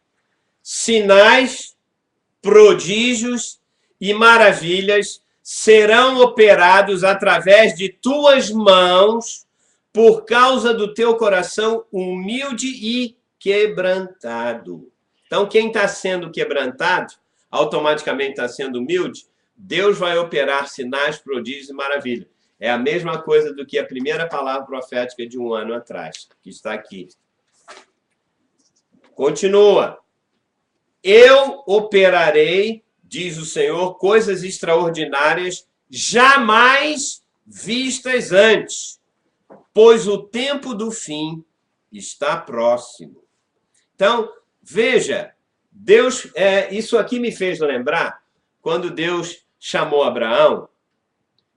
Sinais, prodígios e maravilhas serão operados através de tuas mãos por causa do teu coração humilde e quebrantado. Então, quem está sendo quebrantado, automaticamente está sendo humilde, Deus vai operar sinais, prodígios e maravilhas. É a mesma coisa do que a primeira palavra profética de um ano atrás, que está aqui. Continua. Eu operarei, diz o Senhor, coisas extraordinárias jamais vistas antes, pois o tempo do fim está próximo. Então, veja, Deus, isso aqui me fez lembrar quando Deus chamou Abraão,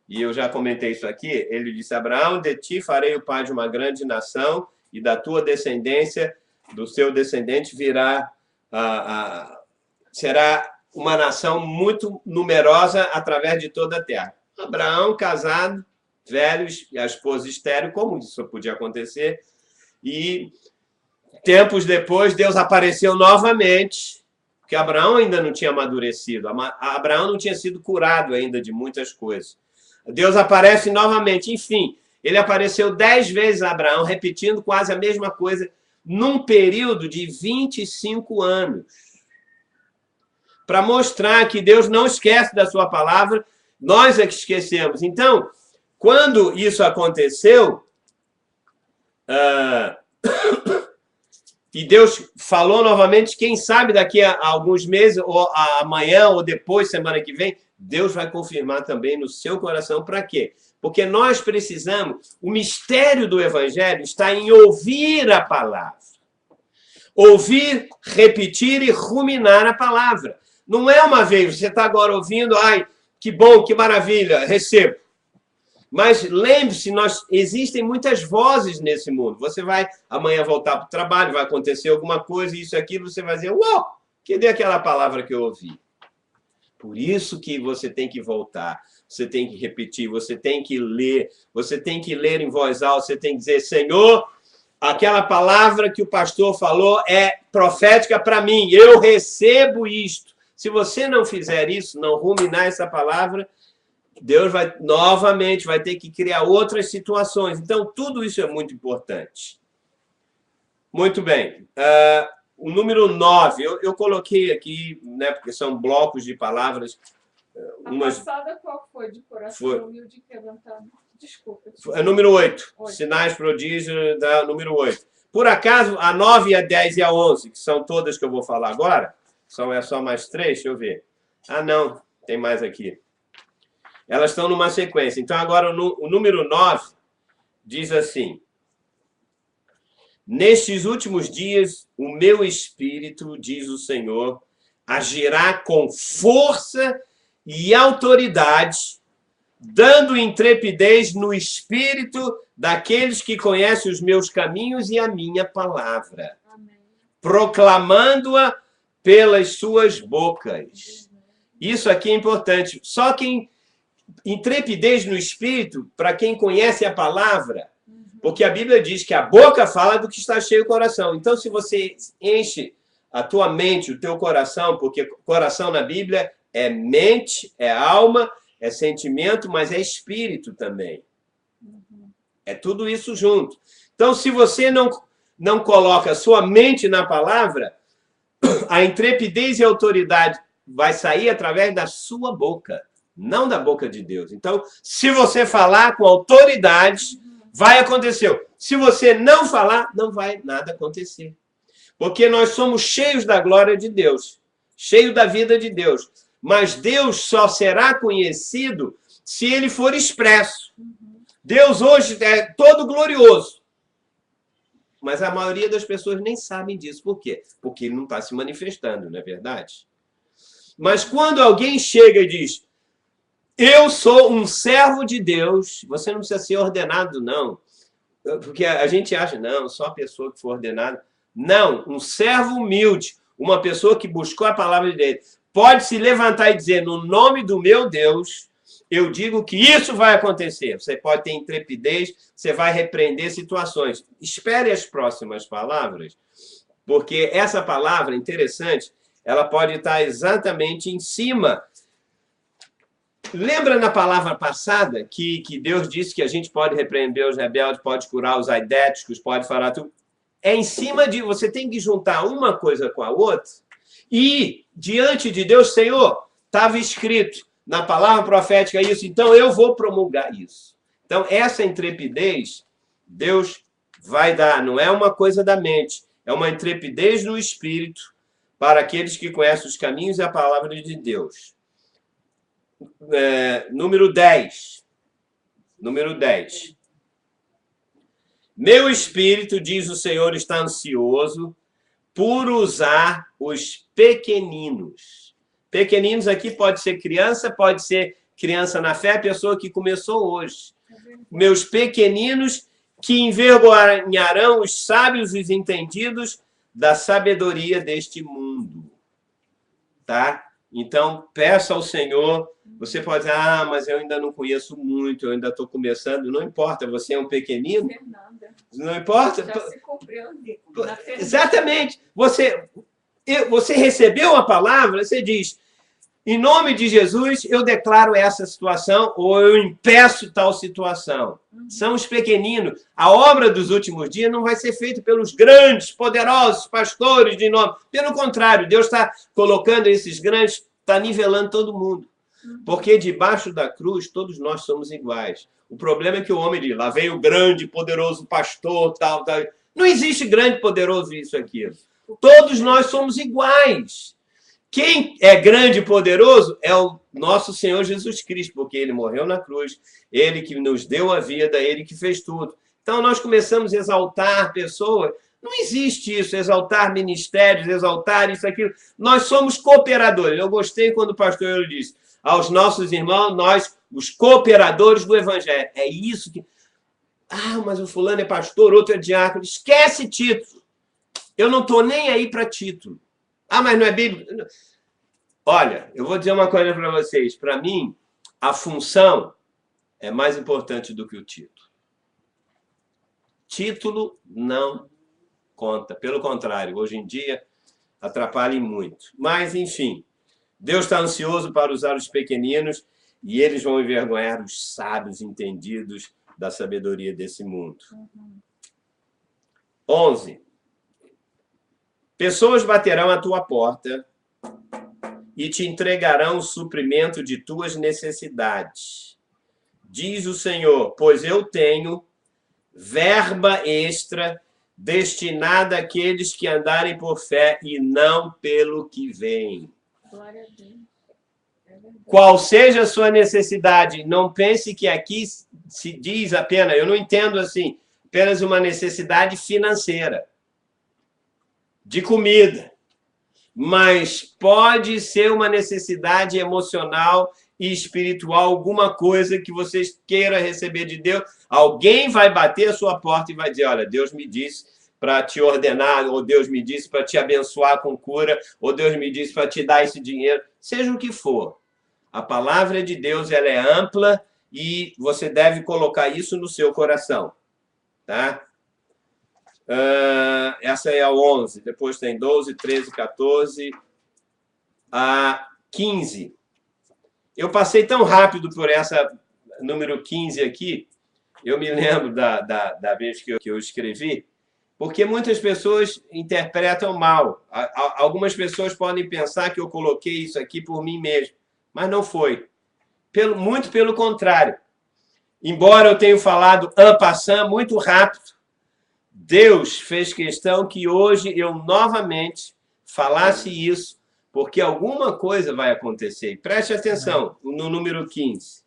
e eu já comentei isso aqui, ele disse, Abraão, de ti farei o pai de uma grande nação, e da tua descendência, do seu descendente, virá, será uma nação muito numerosa através de toda a terra. Abraão, casado, velho, e a esposa estéril, como isso podia acontecer? E tempos depois, Deus apareceu novamente, porque Abraão ainda não tinha amadurecido, Abraão não tinha sido curado ainda de muitas coisas. Deus aparece novamente, enfim, ele apareceu 10 vezes a Abraão, repetindo quase a mesma coisa, num período de 25 anos. Para mostrar que Deus não esquece da sua palavra, nós é que esquecemos. Então, quando isso aconteceu, e Deus falou novamente, quem sabe daqui a alguns meses, ou amanhã, ou depois, semana que vem, Deus vai confirmar também no seu coração. Para quê? Porque nós precisamos, o mistério do Evangelho está em ouvir a palavra. Ouvir, repetir e ruminar a palavra. Não é uma vez, você está agora ouvindo, ai, que bom, que maravilha, recebo. Mas lembre-se, existem muitas vozes nesse mundo. Você vai amanhã voltar para o trabalho, vai acontecer alguma coisa, isso e aquilo, você vai dizer, uau, cadê aquela palavra que eu ouvi? Por isso que você tem que voltar, você tem que repetir, você tem que ler em voz alta, você tem que dizer, Senhor, aquela palavra que o pastor falou é profética para mim, eu recebo isto. Se você não fizer isso, não ruminar essa palavra, Deus novamente vai ter que criar outras situações. Então, tudo isso é muito importante. Muito bem. O número 9, eu coloquei aqui, né, porque são blocos de palavras. A passada qual foi? De coração humilde e quebrantado. Desculpa. É número 8. Sinais, prodígios, número 8. Por acaso, a 9, a 10 e a 11, que são todas que eu vou falar agora, é só mais 3, deixa eu ver. Ah, não, tem mais aqui. Elas estão numa sequência. Então, agora, o número 9 diz assim, nestes últimos dias, o meu espírito, diz o Senhor, agirá com força e autoridade, dando intrepidez no espírito daqueles que conhecem os meus caminhos e a minha palavra, proclamando-a pelas suas bocas. Isso aqui é importante. Só quem... Intrepidez no espírito, para quem conhece a palavra, porque a Bíblia diz que a boca fala do que está cheio o coração. Então, se você enche a tua mente, o teu coração, porque coração na Bíblia é mente, é alma, é sentimento, mas é espírito também. É tudo isso junto. Então, se você não coloca a sua mente na palavra, a intrepidez e a autoridade vai sair através da sua boca, não da boca de Deus. Então, se você falar com autoridade, vai acontecer. Se você não falar, não vai nada acontecer. Porque nós somos cheios da glória de Deus, cheios da vida de Deus. Mas Deus só será conhecido se ele for expresso. Deus hoje é todo glorioso. Mas a maioria das pessoas nem sabem disso. Por quê? Porque ele não está se manifestando, não é verdade? Mas quando alguém chega e diz, eu sou um servo de Deus, você não precisa ser ordenado, não. Porque a gente acha, não, só a pessoa que for ordenada. Não, um servo humilde, uma pessoa que buscou a palavra de Deus, pode se levantar e dizer, no nome do meu Deus, eu digo que isso vai acontecer. Você pode ter intrepidez, você vai repreender situações. Espere as próximas palavras, porque essa palavra, interessante, ela pode estar exatamente em cima. Lembra na palavra passada que Deus disse que a gente pode repreender os rebeldes, pode curar os aidéticos, pode falar tudo? É em cima de... Você tem que juntar uma coisa com a outra e, diante de Deus, Senhor, estava escrito na palavra profética isso, então eu vou promulgar isso. Então, essa intrepidez, Deus vai dar, não é uma coisa da mente, é uma intrepidez no espírito para aqueles que conhecem os caminhos e a palavra de Deus. Número 10. Número 10. Meu espírito, diz o Senhor, está ansioso por usar os pequeninos. Pequeninos aqui pode ser criança na fé, pessoa que começou hoje. Meus pequeninos que envergonharão os sábios e os entendidos da sabedoria deste mundo. Tá? Então, peça ao Senhor. Você pode dizer, mas eu ainda não conheço muito, eu ainda estou começando. Não importa, você é um pequenino. Fernanda. Não importa. Já se cumpriu. Exatamente. Você recebeu a palavra, você diz, em nome de Jesus, eu declaro essa situação ou eu impeço tal situação. São os pequeninos. A obra dos últimos dias não vai ser feita pelos grandes, poderosos pastores de nome. Pelo contrário, Deus está colocando esses grandes, está nivelando todo mundo. Porque debaixo da cruz, todos nós somos iguais. O problema é que o homem diz, lá vem o grande, poderoso pastor, tal. Não existe grande, poderoso isso aqui. Todos nós somos iguais. Quem é grande e poderoso é o nosso Senhor Jesus Cristo, porque Ele morreu na cruz, Ele que nos deu a vida, Ele que fez tudo. Então, nós começamos a exaltar pessoas. Não existe isso, exaltar ministérios, exaltar isso, aquilo. Nós somos cooperadores. Eu gostei quando o pastor Euler disse, aos nossos irmãos, nós, os cooperadores do Evangelho. É isso que... mas o fulano é pastor, outro é diácono. Esquece título. Eu não estou nem aí para título. Mas não é bíblico? Olha, eu vou dizer uma coisa para vocês. Para mim, a função é mais importante do que o título. Título não conta. Pelo contrário, hoje em dia, atrapalha muito. Mas, enfim, Deus está ansioso para usar os pequeninos e eles vão envergonhar os sábios entendidos da sabedoria desse mundo. 11. Pessoas baterão à tua porta e te entregarão o suprimento de tuas necessidades. Diz o Senhor, pois eu tenho verba extra destinada àqueles que andarem por fé e não pelo que vem. Glória a Deus. Qual seja a sua necessidade, não pense que aqui se diz apenas, eu não entendo assim, apenas uma necessidade financeira. De comida, mas pode ser uma necessidade emocional e espiritual, alguma coisa que você queira receber de Deus. Alguém vai bater a sua porta e vai dizer, olha, Deus me disse para te ordenar, ou Deus me disse para te abençoar com cura, ou Deus me disse para te dar esse dinheiro, seja o que for. A palavra de Deus ela é ampla e você deve colocar isso no seu coração, tá? Essa é a 11, depois tem 12, 13, 14, a 15. Eu passei tão rápido por essa número 15 aqui, eu me lembro da vez que eu escrevi, porque muitas pessoas interpretam mal. Algumas pessoas podem pensar que eu coloquei isso aqui por mim mesmo, mas não foi. Muito pelo contrário. Embora eu tenha falado en passant muito rápido, Deus fez questão que hoje eu novamente falasse isso, porque alguma coisa vai acontecer. Preste atenção no número 15.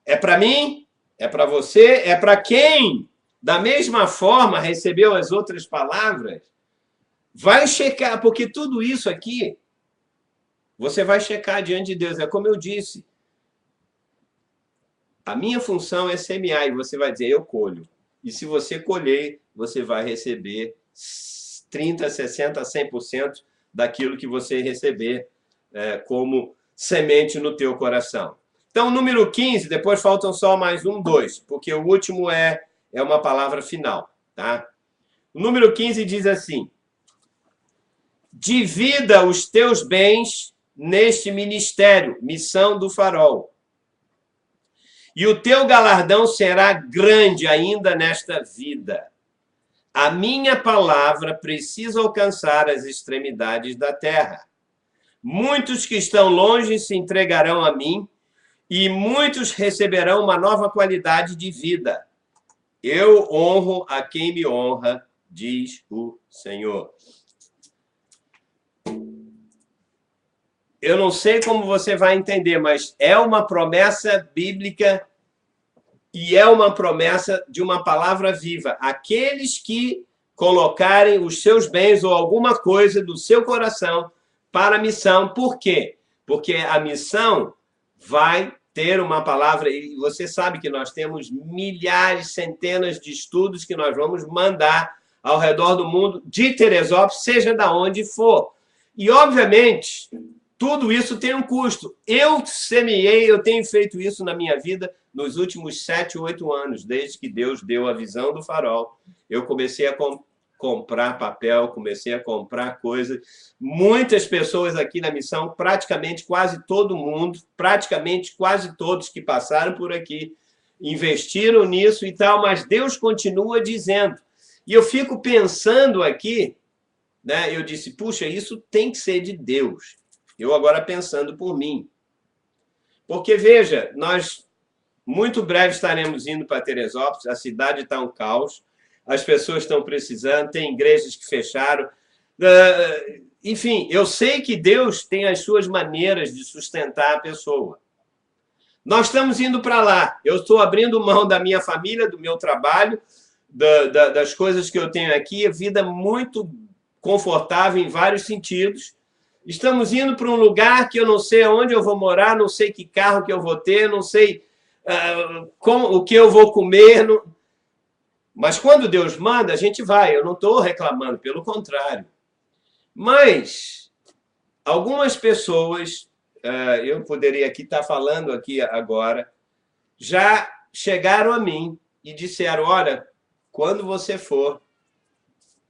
É para mim, é para você, é para quem, da mesma forma, recebeu as outras palavras. Vai checar, porque tudo isso aqui, você vai checar diante de Deus. É como eu disse. A minha função é semear, e você vai dizer, eu colho. E se você colher, você vai receber 30%, 60%, 100% daquilo que você receber como semente no teu coração. Então, número 15, depois faltam só mais 1, 2, porque o último é uma palavra final. Tá? O número 15 diz assim: divida os teus bens neste ministério, missão do farol. E o teu galardão será grande ainda nesta vida. A minha palavra precisa alcançar as extremidades da terra. Muitos que estão longe se entregarão a mim, e muitos receberão uma nova qualidade de vida. Eu honro a quem me honra, diz o Senhor. Eu não sei como você vai entender, mas é uma promessa bíblica e é uma promessa de uma palavra viva. Aqueles que colocarem os seus bens ou alguma coisa do seu coração para a missão. Por quê? Porque a missão vai ter uma palavra, e você sabe que nós temos milhares, centenas de estudos que nós vamos mandar ao redor do mundo, de Teresópolis, seja da onde for. E, obviamente, tudo isso tem um custo. Eu semeei, eu tenho feito isso na minha vida nos últimos 7, 8 anos, desde que Deus deu a visão do farol. Eu comecei a comprar papel, comecei a comprar coisas. Muitas pessoas aqui na missão, praticamente quase todo mundo, praticamente quase todos que passaram por aqui, investiram nisso e tal, mas Deus continua dizendo. E eu fico pensando aqui, né? Eu disse, puxa, isso tem que ser de Deus. Eu agora pensando por mim. Porque, veja, nós muito breve estaremos indo para Teresópolis, a cidade está um caos, as pessoas estão precisando, tem igrejas que fecharam. Enfim, eu sei que Deus tem as suas maneiras de sustentar a pessoa. Nós estamos indo para lá. Eu estou abrindo mão da minha família, do meu trabalho, das coisas que eu tenho aqui, a vida muito confortável em vários sentidos. Estamos indo para um lugar que eu não sei onde eu vou morar, não sei que carro que eu vou ter, não sei o que eu vou comer. Mas quando Deus manda, a gente vai. Eu não estou reclamando, pelo contrário. Mas algumas pessoas, eu poderia aqui estar falando aqui agora, já chegaram a mim e disseram, olha, quando você for,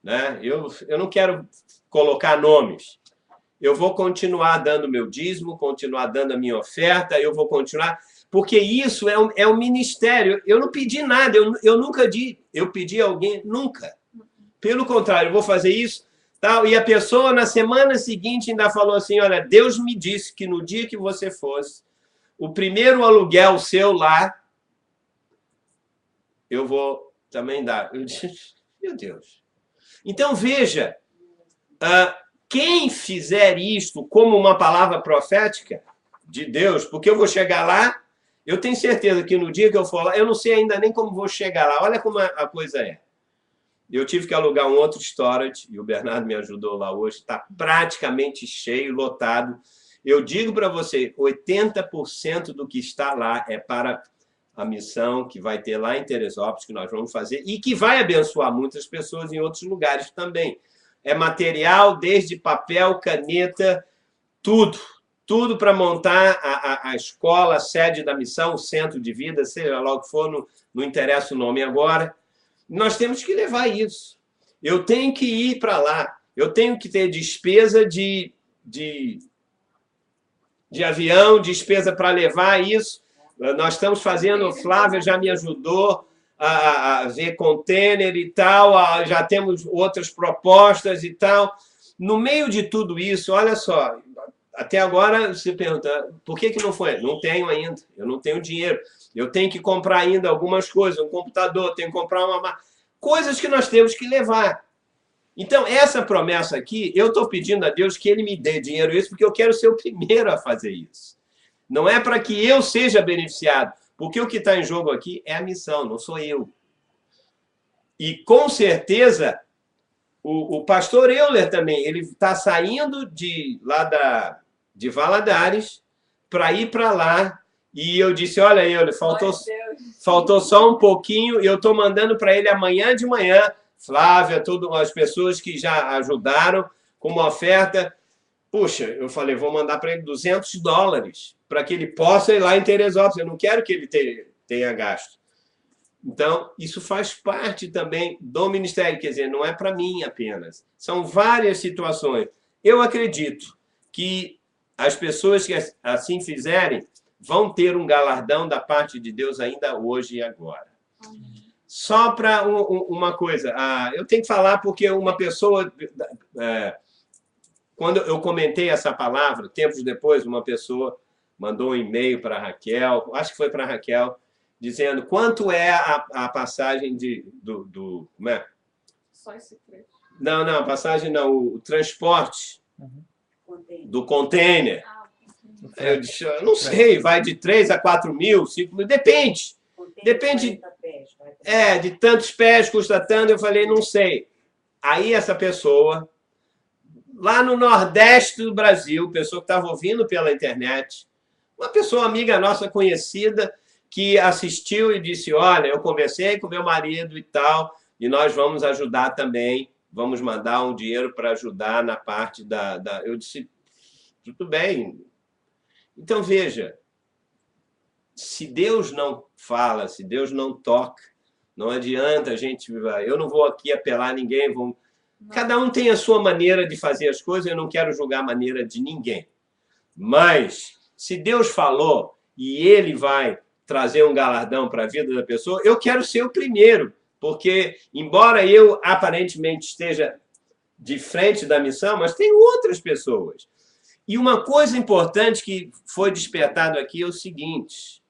né, eu não quero colocar nomes, eu vou continuar dando meu dízimo, continuar dando a minha oferta, eu vou continuar, porque isso é um ministério. Eu não pedi nada, eu nunca eu pedi a alguém, nunca. Pelo contrário, eu vou fazer isso, tal. E a pessoa, na semana seguinte, ainda falou assim, olha, Deus me disse que no dia que você fosse, o primeiro aluguel seu lá, eu vou também dar. Eu disse, meu Deus. Então, veja, quem fizer isto como uma palavra profética de Deus, porque eu vou chegar lá, eu tenho certeza que no dia que eu for lá, eu não sei ainda nem como vou chegar lá. Olha como a coisa é. Eu tive que alugar um outro storage, e o Bernardo me ajudou lá hoje, está praticamente cheio, lotado. Eu digo para você, 80% do que está lá é para a missão que vai ter lá em Teresópolis, que nós vamos fazer, e que vai abençoar muitas pessoas em outros lugares também. É material, desde papel, caneta, tudo. Tudo para montar a escola, a sede da missão, o centro de vida, seja lá o que for, não interessa o nome agora. Nós temos que levar isso. Eu tenho que ir para lá. Eu tenho que ter despesa de avião, despesa para levar isso. Nós estamos fazendo, Flávia já me ajudou a ver container e tal, já temos outras propostas e tal. No meio de tudo isso, olha só, até agora você pergunta, por que não foi? Não tenho ainda, eu não tenho dinheiro. Eu tenho que comprar ainda algumas coisas, um computador, tenho que comprar coisas que nós temos que levar. Então, essa promessa aqui, eu estou pedindo a Deus que Ele me dê dinheiro isso, porque eu quero ser o primeiro a fazer isso. Não é para que eu seja beneficiado, porque o que está em jogo aqui é a missão, não sou eu. E, com certeza, o pastor Euler também, ele está saindo de Valadares para ir para lá, E eu disse, olha, Euler, faltou só um pouquinho e eu estou mandando para ele amanhã de manhã. Flávia, todas as pessoas que já ajudaram com uma oferta. Puxa, eu falei, vou mandar para ele $200 para que ele possa ir lá em Teresópolis. Eu não quero que ele tenha gasto. Então, isso faz parte também do ministério, quer dizer, não é para mim apenas. São várias situações. Eu acredito que as pessoas que assim fizerem vão ter um galardão da parte de Deus ainda hoje e agora. Só para uma coisa, eu tenho que falar porque uma pessoa... Quando eu comentei essa palavra, tempos depois, uma pessoa mandou um e-mail para a Raquel, acho que foi para a Raquel, dizendo quanto é a passagem do como é? Só esse trecho. Não, a passagem não, o transporte do container. Eu disse, eu não sei, vai de 3 a 4 mil, 5 mil, depende. Depende de tantos pés, custa tanto, eu falei, não sei. Aí essa pessoa, lá no Nordeste do Brasil, pessoa que estava ouvindo pela internet, uma pessoa amiga nossa conhecida, que assistiu e disse, olha, eu conversei com meu marido e tal, e nós vamos ajudar também, vamos mandar um dinheiro para ajudar na parte da... Eu disse, tudo bem. Então, veja, se Deus não fala, se Deus não toca, não adianta a gente... Eu não vou aqui apelar a ninguém, cada um tem a sua maneira de fazer as coisas, eu não quero julgar a maneira de ninguém. Mas, se Deus falou e Ele vai trazer um galardão para a vida da pessoa, eu quero ser o primeiro, porque, embora eu aparentemente esteja de frente da missão, mas tem outras pessoas. E uma coisa importante que foi despertado aqui é o seguinte,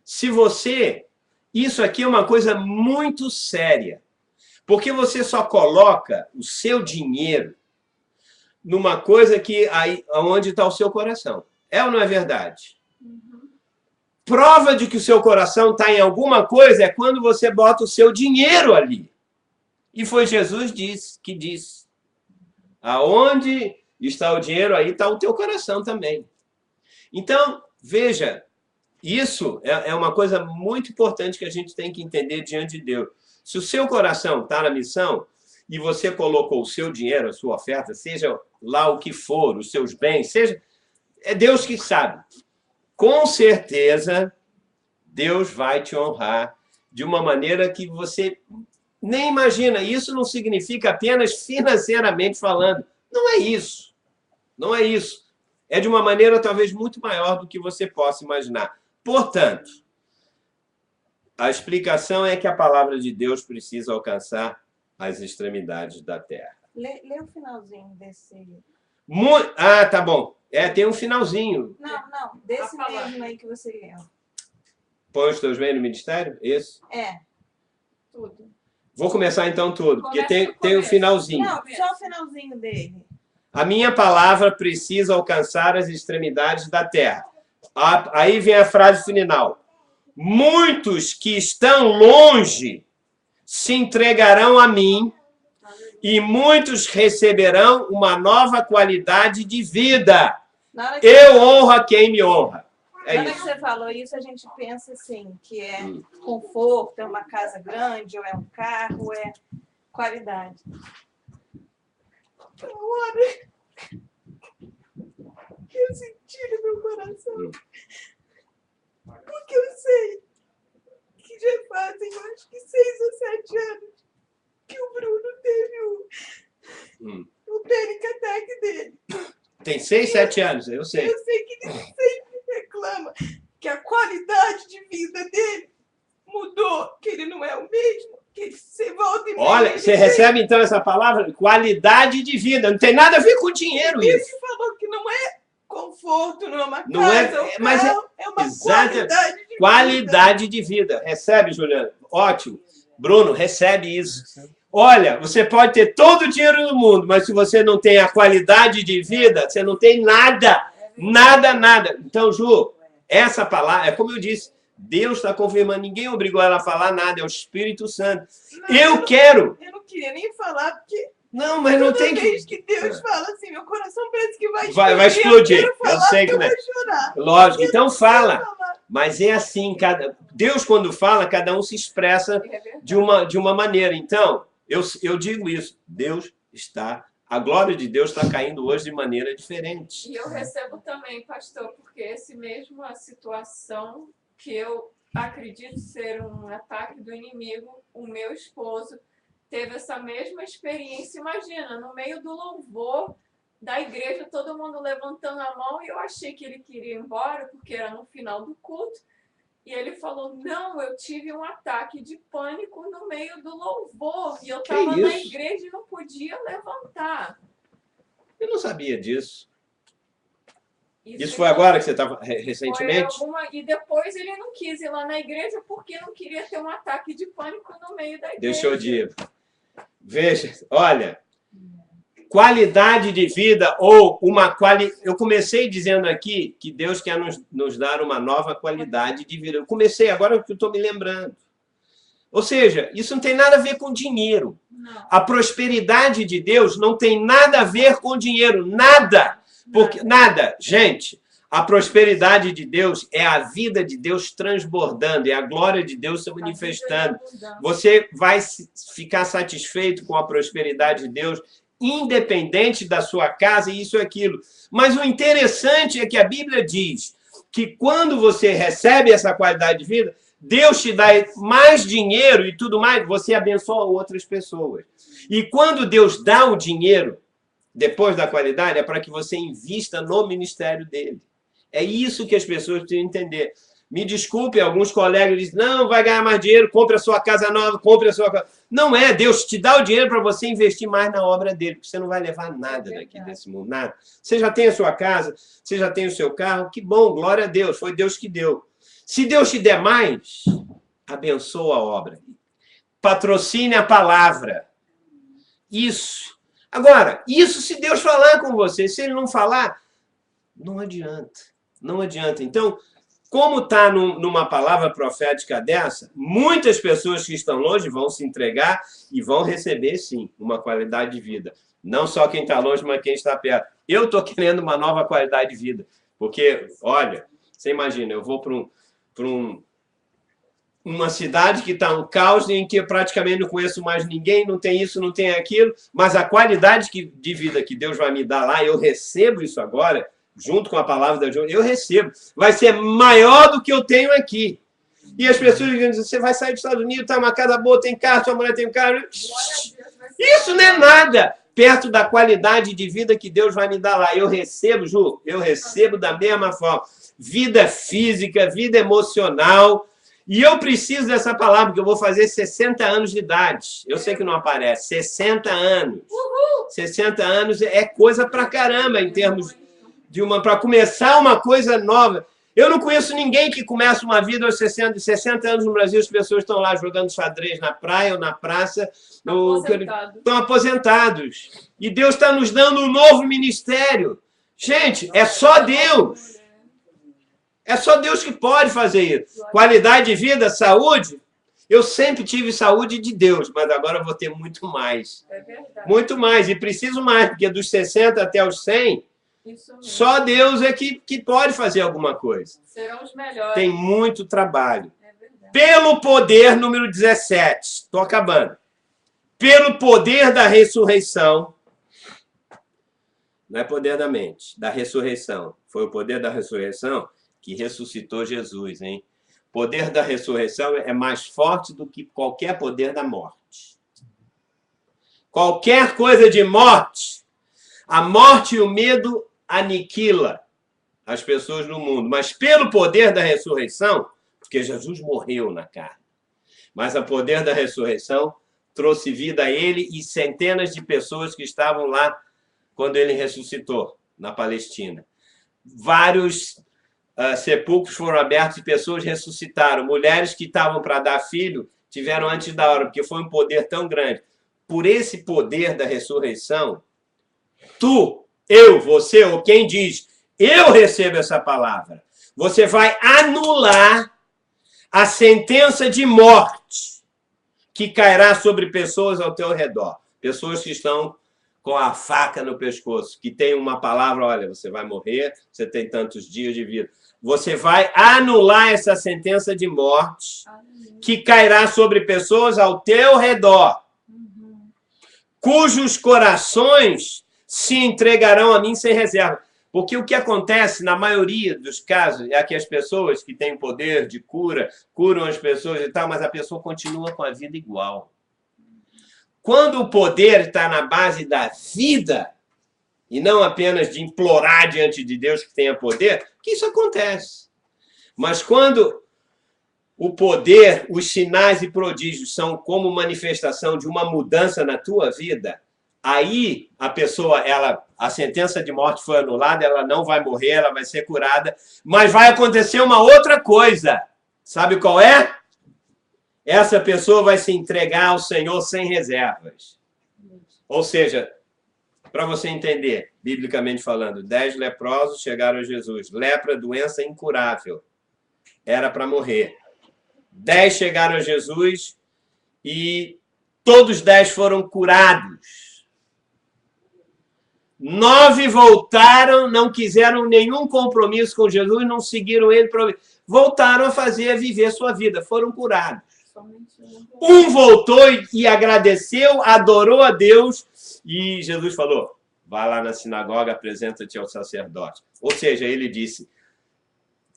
se você... Isso aqui é uma coisa muito séria, porque você só coloca o seu dinheiro numa coisa que aí onde está o seu coração. É ou não é verdade? Prova de que o seu coração está em alguma coisa é quando você bota o seu dinheiro ali. E foi Jesus que disse, aonde está o dinheiro, aí está o teu coração também. Então, veja, isso é uma coisa muito importante que a gente tem que entender diante de Deus. Se o seu coração está na missão e você colocou o seu dinheiro, a sua oferta, seja lá o que for, os seus bens, é Deus que sabe. Com certeza, Deus vai te honrar de uma maneira que você nem imagina. Isso não significa apenas financeiramente falando. Não é isso. Não é isso. É de uma maneira talvez muito maior do que você possa imaginar. Portanto, a explicação é que a palavra de Deus precisa alcançar as extremidades da terra. Lê o finalzinho desse... Tá bom. Tem um finalzinho. Não. Desse mesmo aí que você leu. Põe os teus bens no ministério? Isso? Tudo. Vou começar então tudo, porque tem o finalzinho. Não, só o finalzinho dele. A minha palavra precisa alcançar as extremidades da terra. Aí vem a frase final. Muitos que estão longe se entregarão a mim e muitos receberão uma nova qualidade de vida. Eu honro a quem me honra. Na hora que você falou isso, a gente pensa assim, que é conforto, é uma casa grande, ou é um carro, é qualidade. Agora, eu senti no meu coração, porque eu sei que já fazem, acho que 6 ou 7 anos, que o Bruno teve o panic attack dele. Tem 6, 7 anos, eu sei. Eu sei que ele sempre reclama que a qualidade de vida dele mudou, que ele não é o mesmo, que você volta e meia... Olha, você recebe então essa palavra? Qualidade de vida. Não tem nada a ver com dinheiro isso. Ele falou que não é conforto, não é uma não casa, mas é uma qualidade de vida. Recebe, Juliana? Ótimo. Bruno, recebe isso. Olha, você pode ter todo o dinheiro do mundo, mas se você não tem a qualidade de vida, você não tem nada. Nada. Então, Ju, essa palavra, é como eu disse, Deus está confirmando, ninguém obrigou ela a falar nada, é o Espírito Santo. Não, eu quero. Eu não queria nem falar, porque Não, mas não tem que... Toda vez que Deus fala assim, meu coração parece que vai explodir. Vai explodir. Eu sei que eu vou chorar. Lógico, então fala. Mas é assim, Deus quando fala, cada um se expressa de uma maneira. Então, eu digo isso, a glória de Deus está caindo hoje de maneira diferente. E eu recebo também, pastor, porque essa mesma situação que eu acredito ser um ataque do inimigo, o meu esposo teve essa mesma experiência. Imagina, no meio do louvor da igreja, todo mundo levantando a mão, e eu achei que ele queria ir embora, porque era no final do culto. E ele falou, não, eu tive um ataque de pânico no meio do louvor. E eu estava na igreja e não podia levantar. Eu não sabia disso. Isso foi agora que você estava recentemente? E depois ele não quis ir lá na igreja porque não queria ter um ataque de pânico no meio da igreja. Deixa eu dizer. Veja, olha, qualidade de vida ou uma qualidade... Eu comecei dizendo aqui que Deus quer nos dar uma nova qualidade de vida. Eu comecei agora que eu estou me lembrando. Ou seja, isso não tem nada a ver com dinheiro. Não. A prosperidade de Deus não tem nada a ver com dinheiro. Nada. Porque, nada. Gente, a prosperidade de Deus é a vida de Deus transbordando, é a glória de Deus se manifestando. Você vai ficar satisfeito com a prosperidade de Deus, independente da sua casa, isso e aquilo. Mas o interessante é que a Bíblia diz que quando você recebe essa qualidade de vida, Deus te dá mais dinheiro e tudo mais, você abençoa outras pessoas. E quando Deus dá o dinheiro, depois da qualidade, é para que você invista no ministério dele. É isso que as pessoas precisam entender. Me desculpe, alguns colegas dizem, não, vai ganhar mais dinheiro, compre a sua casa nova, compre a sua casa. Não é, Deus te dá o dinheiro para você investir mais na obra dele, porque você não vai levar nada daqui desse mundo, nada. Você já tem a sua casa, você já tem o seu carro, que bom, glória a Deus, foi Deus que deu. Se Deus te der mais, abençoa a obra. Patrocine a palavra. Isso. Agora, isso se Deus falar com você. Se ele não falar, não adianta. Não adianta. Então, como está numa palavra profética dessa, muitas pessoas que estão longe vão se entregar e vão receber, sim, uma qualidade de vida. Não só quem está longe, mas quem está perto. Eu estou querendo uma nova qualidade de vida. Porque, olha, você imagina, eu vou para uma cidade que está um caos, em que eu praticamente não conheço mais ninguém, não tem isso, não tem aquilo, mas a qualidade de vida que Deus vai me dar lá, eu recebo isso agora, junto com a palavra da Deus, eu recebo. Vai ser maior do que eu tenho aqui. E as pessoas dizem, você vai sair dos Estados Unidos, tá uma casa boa, tem carro, sua mulher tem um carro. Isso não é nada perto da qualidade de vida que Deus vai me dar lá. Eu recebo, Ju, eu recebo da mesma forma. Vida física, vida emocional. E eu preciso dessa palavra, porque eu vou fazer 60 anos de idade. Eu sei que não aparece. 60 anos. 60 anos é coisa pra caramba, em termos de para começar uma coisa nova. Eu não conheço ninguém que começa uma vida aos 60 anos no Brasil, as pessoas estão lá jogando xadrez na praia ou na praça. Estão aposentados. E Deus está nos dando um novo ministério. Gente, é só Deus. É só Deus que pode fazer isso. Qualidade de vida, saúde. Eu sempre tive saúde de Deus, mas agora eu vou ter muito mais. É verdade. Muito mais. E preciso mais, porque dos 60 até os 100, só Deus é que pode fazer alguma coisa. Serão os melhores. Tem muito trabalho. É verdade. Pelo poder, número 17. Estou acabando. Pelo poder da ressurreição. Não é poder da mente, da ressurreição. Foi o poder da ressurreição que ressuscitou Jesus, hein? O poder da ressurreição é mais forte do que qualquer poder da morte. Qualquer coisa de morte, a morte e o medo aniquila as pessoas no mundo. Mas pelo poder da ressurreição, porque Jesus morreu na carne, mas o poder da ressurreição trouxe vida a ele e centenas de pessoas que estavam lá quando ele ressuscitou, na Palestina. Vários sepulcros foram abertos e pessoas ressuscitaram. Mulheres que estavam para dar filho tiveram antes da hora, porque foi um poder tão grande. Por esse poder da ressurreição, tu, eu, você ou quem diz, eu recebo essa palavra, você vai anular a sentença de morte que cairá sobre pessoas ao teu redor. Pessoas que estão com a faca no pescoço, que tem uma palavra, olha, você vai morrer, você tem tantos dias de vida. Você vai anular essa sentença de morte que cairá sobre pessoas ao teu redor, cujos corações se entregarão a mim sem reserva. Porque o que acontece na maioria dos casos é que as pessoas que têm o poder de cura, curam as pessoas e tal, mas a pessoa continua com a vida igual. Quando o poder está na base da vida, e não apenas de implorar diante de Deus que tenha poder, que isso acontece. Mas quando o poder, os sinais e prodígios são como manifestação de uma mudança na tua vida, aí a pessoa, a sentença de morte foi anulada, ela não vai morrer, ela vai ser curada, mas vai acontecer uma outra coisa. Sabe qual é? Essa pessoa vai se entregar ao Senhor sem reservas. Ou seja, para você entender, biblicamente falando, 10 leprosos chegaram a Jesus. Lepra, doença incurável. Era para morrer. 10 chegaram a Jesus e todos 10 foram curados. 9 voltaram, não quiseram nenhum compromisso com Jesus, não seguiram ele. Voltaram a viver sua vida, foram curados. Um voltou e agradeceu, adorou a Deus e Jesus falou, vai lá na sinagoga, apresenta-te ao sacerdote. Ou seja, ele disse,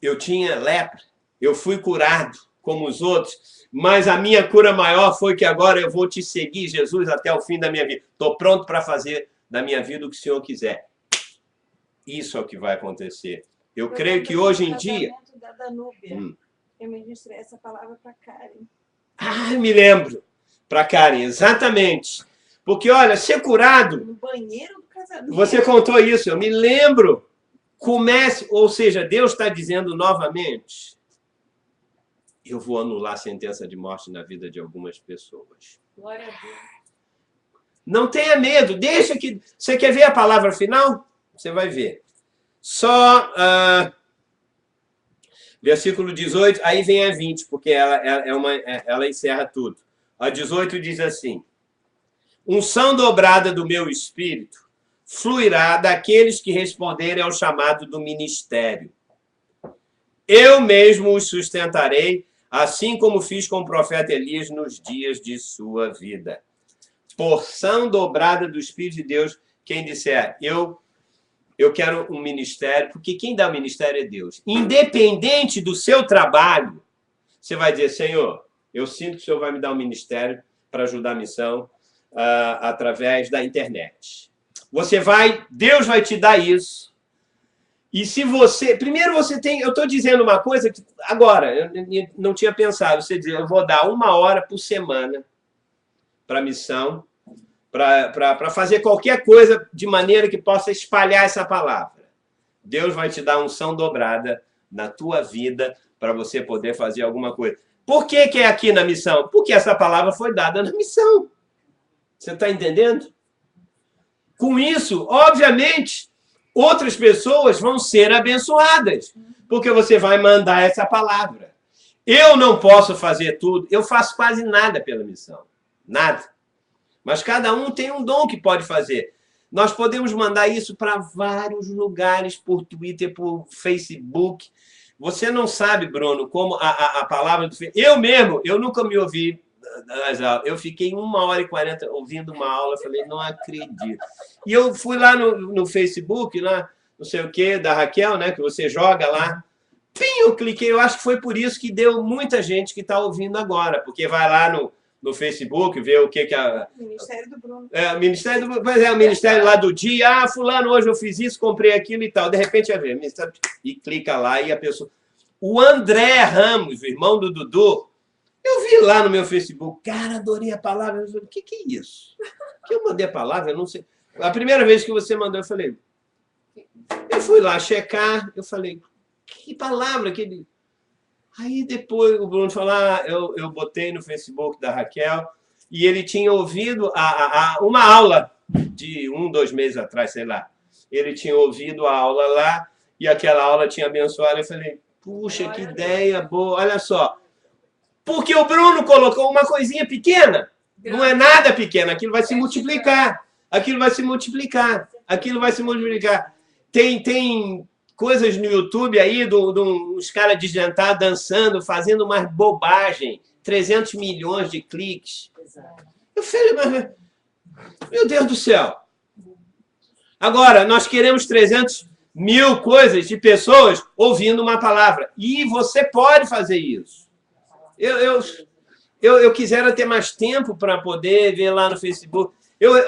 eu tinha lepra, eu fui curado como os outros, mas a minha cura maior foi que agora eu vou te seguir, Jesus, até o fim da minha vida. Estou pronto para fazer da minha vida o que o Senhor quiser. Isso é o que vai acontecer. Eu creio que hoje em dia... Da Danúbia, eu ministrei essa palavra para Karen. Me lembro. Para Karen, exatamente. Porque, olha, ser curado... No banheiro do casamento. Você contou isso, eu me lembro. Comece, ou seja, Deus está dizendo novamente, eu vou anular a sentença de morte na vida de algumas pessoas. Glória a Deus. Não tenha medo, deixa que... Você quer ver a palavra final? Você vai ver. Só... Versículo 18, aí vem a 20, porque ela encerra tudo. A 18 diz assim, unção dobrada do meu espírito fluirá daqueles que responderem ao chamado do ministério. Eu mesmo os sustentarei, assim como fiz com o profeta Elias nos dias de sua vida. Porção dobrada do Espírito de Deus, quem disser, eu quero um ministério, porque quem dá o ministério é Deus. Independente do seu trabalho, você vai dizer, Senhor, eu sinto que o Senhor vai me dar um ministério para ajudar a missão através da internet. Deus vai te dar isso. E se você... Primeiro você tem... Eu estou dizendo uma coisa que agora, eu não tinha pensado. Você diz, eu vou dar 1 hora por semana para a missão, para fazer qualquer coisa de maneira que possa espalhar essa palavra. Deus vai te dar unção dobrada na tua vida para você poder fazer alguma coisa. Por que é aqui na missão? Porque essa palavra foi dada na missão. Você está entendendo? Com isso, obviamente, outras pessoas vão ser abençoadas, porque você vai mandar essa palavra. Eu não posso fazer tudo, eu faço quase nada pela missão. Nada. Mas cada um tem um dom que pode fazer. Nós podemos mandar isso para vários lugares, por Twitter, por Facebook. Você não sabe, Bruno, como a palavra do... Eu nunca me ouvi nas aulas. Eu fiquei 1 hora e 40 ouvindo uma aula, falei, não acredito. E eu fui lá no Facebook, lá, não sei o quê, da Raquel, né, que você joga lá. Pim, eu cliquei, eu acho que foi por isso que deu muita gente que está ouvindo agora, porque vai lá no Facebook, ver o que a... Ministério do Bruno. O Ministério lá do dia. Fulano, hoje eu fiz isso, comprei aquilo e tal. De repente, e clica lá e a pessoa... O André Ramos, o irmão do Dudu, eu vi lá no meu Facebook, cara, adorei a palavra. Eu falei, o que é isso? Que eu mandei a palavra? Eu não sei. A primeira vez que você mandou, eu falei... Eu fui lá checar, eu falei, que palavra que ele... Aí depois o Bruno falou, eu botei no Facebook da Raquel e ele tinha ouvido uma aula de 1, 2 meses atrás, sei lá. Ele tinha ouvido a aula lá e aquela aula tinha abençoado. Eu falei, puxa, que ideia boa, olha só. Porque o Bruno colocou uma coisinha pequena, não é nada pequeno, aquilo vai se multiplicar. aquilo vai se multiplicar. Aquilo vai se multiplicar. Tem coisas no YouTube aí, uns caras de jantar dançando, fazendo uma bobagem. 300 milhões de cliques. Eu falei, mas, meu Deus do céu. Agora, nós queremos 300 mil coisas de pessoas ouvindo uma palavra. E você pode fazer isso. Eu quisera ter mais tempo para poder ver lá no Facebook.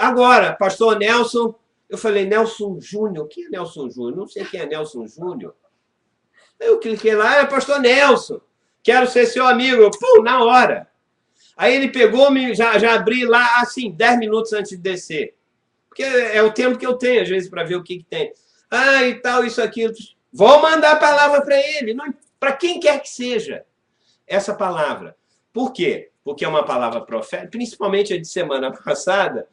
Agora, pastor Nelson, eu falei, Nelson Júnior. Quem é Nelson Júnior? Não sei quem é Nelson Júnior. Eu cliquei lá, pastor Nelson. Quero ser seu amigo. Pum, na hora. Aí ele pegou, já abri lá, assim, 10 minutos antes de descer. Porque é o tempo que eu tenho, às vezes, para ver o que tem. E tal, isso, aquilo. Vou mandar a palavra para ele. Para quem quer que seja essa palavra. Por quê? Porque é uma palavra profética, principalmente a de semana passada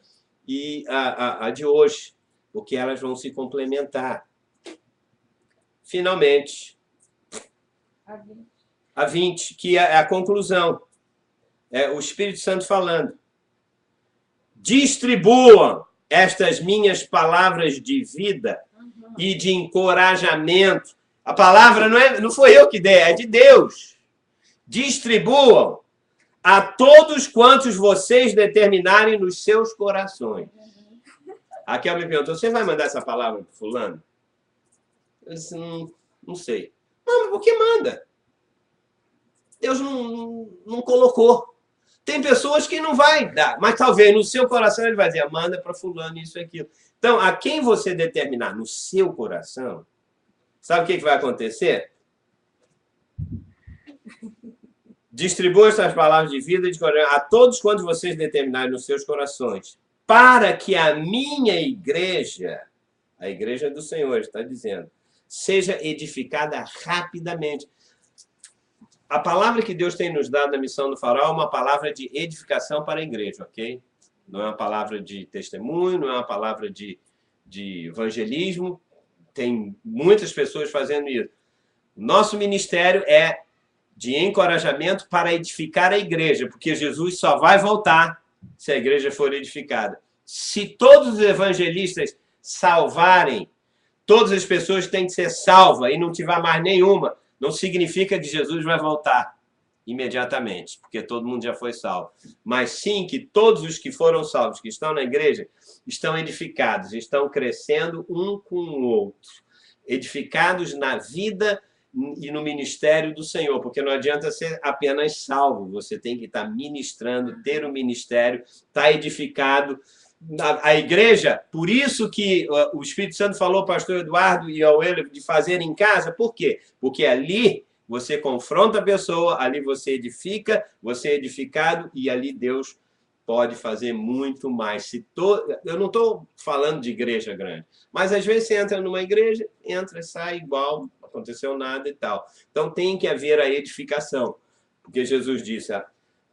e a de hoje, porque elas vão se complementar. Finalmente, a 20, que é a conclusão. É o Espírito Santo falando. Distribuam estas minhas palavras de vida e de encorajamento. A palavra não foi eu que dei, é de Deus. Distribuam a todos quantos vocês determinarem nos seus corações. A Kel me perguntou, você vai mandar essa palavra para fulano? Eu disse, não sei. Mas por que manda? Deus não colocou. Tem pessoas que não vai dar, mas talvez no seu coração ele vai dizer, manda para fulano isso e aquilo. Então, a quem você determinar no seu coração, sabe o que vai acontecer? Distribua essas palavras de vida a todos quantos vocês determinarem nos seus corações, para que a minha igreja, a igreja do Senhor, está dizendo, seja edificada rapidamente. A palavra que Deus tem nos dado na Missão do Farol é uma palavra de edificação para a igreja, ok? Não é uma palavra de testemunho, não é uma palavra de evangelismo. Tem muitas pessoas fazendo isso. Nosso ministério é de encorajamento para edificar a igreja, porque Jesus só vai voltar se a igreja for edificada. Se todos os evangelistas salvarem, todas as pessoas têm que ser salvas e não tiver mais nenhuma, não significa que Jesus vai voltar imediatamente, porque todo mundo já foi salvo. Mas sim que todos os que foram salvos, que estão na igreja, estão edificados, estão crescendo um com o outro. Edificados na vida e no ministério do Senhor, porque não adianta ser apenas salvo, você tem que estar ministrando, ter um ministério, estar edificado. A igreja, por isso que o Espírito Santo falou ao pastor Eduardo e ao ele de fazer em casa, por quê? Porque ali você confronta a pessoa, ali você edifica, você é edificado e ali Deus pode fazer muito mais. Eu não estou falando de igreja grande, mas às vezes você entra numa igreja, entra e sai igual, não aconteceu nada e tal. Então tem que haver a edificação, porque Jesus disse,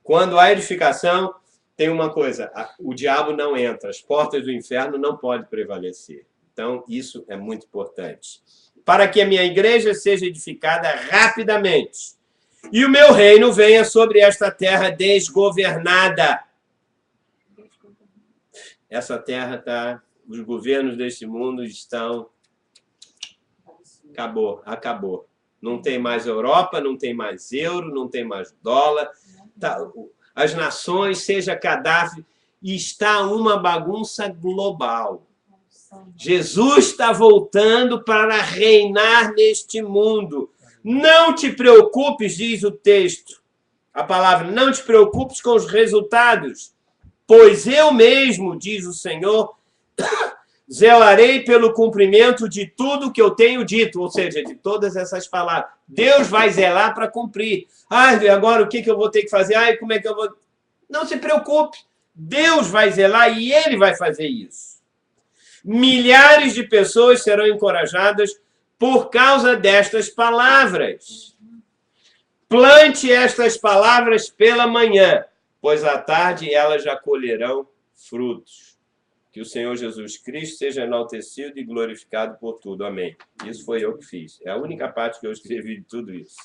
quando há edificação, tem uma coisa, o diabo não entra, as portas do inferno não podem prevalecer. Então, isso é muito importante. Para que a minha igreja seja edificada rapidamente e o meu reino venha sobre esta terra desgovernada. Essa terra está... Os governos deste mundo estão... Acabou. Não tem mais Europa, não tem mais euro, não tem mais dólar. As nações, seja Gaddafi, está uma bagunça global. Jesus está voltando para reinar neste mundo. Não te preocupes, diz o texto, a palavra, não te preocupes com os resultados, pois eu mesmo, diz o Senhor, zelarei pelo cumprimento de tudo que eu tenho dito, ou seja, de todas essas palavras. Deus vai zelar para cumprir. Agora o que eu vou ter que fazer? Como é que eu vou... Não se preocupe. Deus vai zelar e Ele vai fazer isso. Milhares de pessoas serão encorajadas por causa destas palavras. Plante estas palavras pela manhã, pois à tarde elas já colherão frutos. Que o Senhor Jesus Cristo seja enaltecido e glorificado por tudo. Amém. Isso foi eu que fiz. É a única parte que eu escrevi de tudo isso.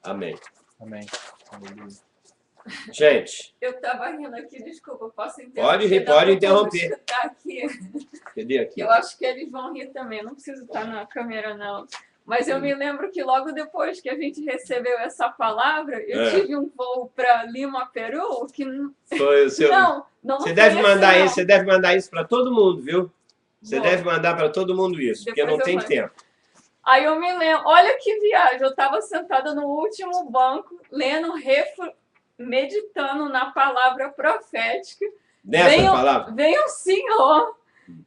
Amém. Amém. Aleluia. Gente, Eu estava rindo aqui, desculpa, posso interromper? Pode rir, Dá pra pode o povo interromper. escutar aqui. cadê aqui? Eu acho que eles vão rir também, não preciso estar na câmera, não. Mas eu me lembro que logo depois que a gente recebeu essa palavra, eu tive um voo para Lima, Peru, que Foi o seu... não Você foi deve esse, mandar não. isso, você deve mandar isso para todo mundo, viu? Você Boa. deve mandar para todo mundo isso, porque Depois não eu tem mando. tempo. Aí eu me lembro, olha que viagem, eu estava sentada no último banco, lendo, meditando na palavra profética. Nessa palavra? Veio um senhor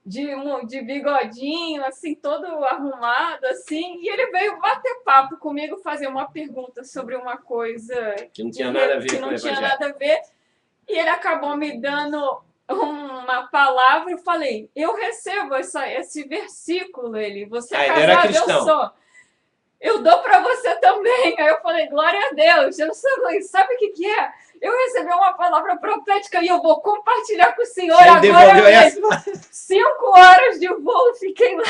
de bigodinho, assim, todo arrumado, assim, e ele veio bater papo comigo, fazer uma pergunta sobre uma coisa Que não tinha nada a ver que com o não tinha evangelho. nada a ver, e ele acabou me dando uma palavra, eu falei, eu recebo esse versículo, você é Ele era casado, cristão. eu sou. Eu dou para você também. Aí eu falei, glória a Deus. Eu falei, sabe o que é? Eu recebi uma palavra profética e eu vou compartilhar com o senhor Ele agora devolveu mesmo. 5 horas de voo, fiquei lá.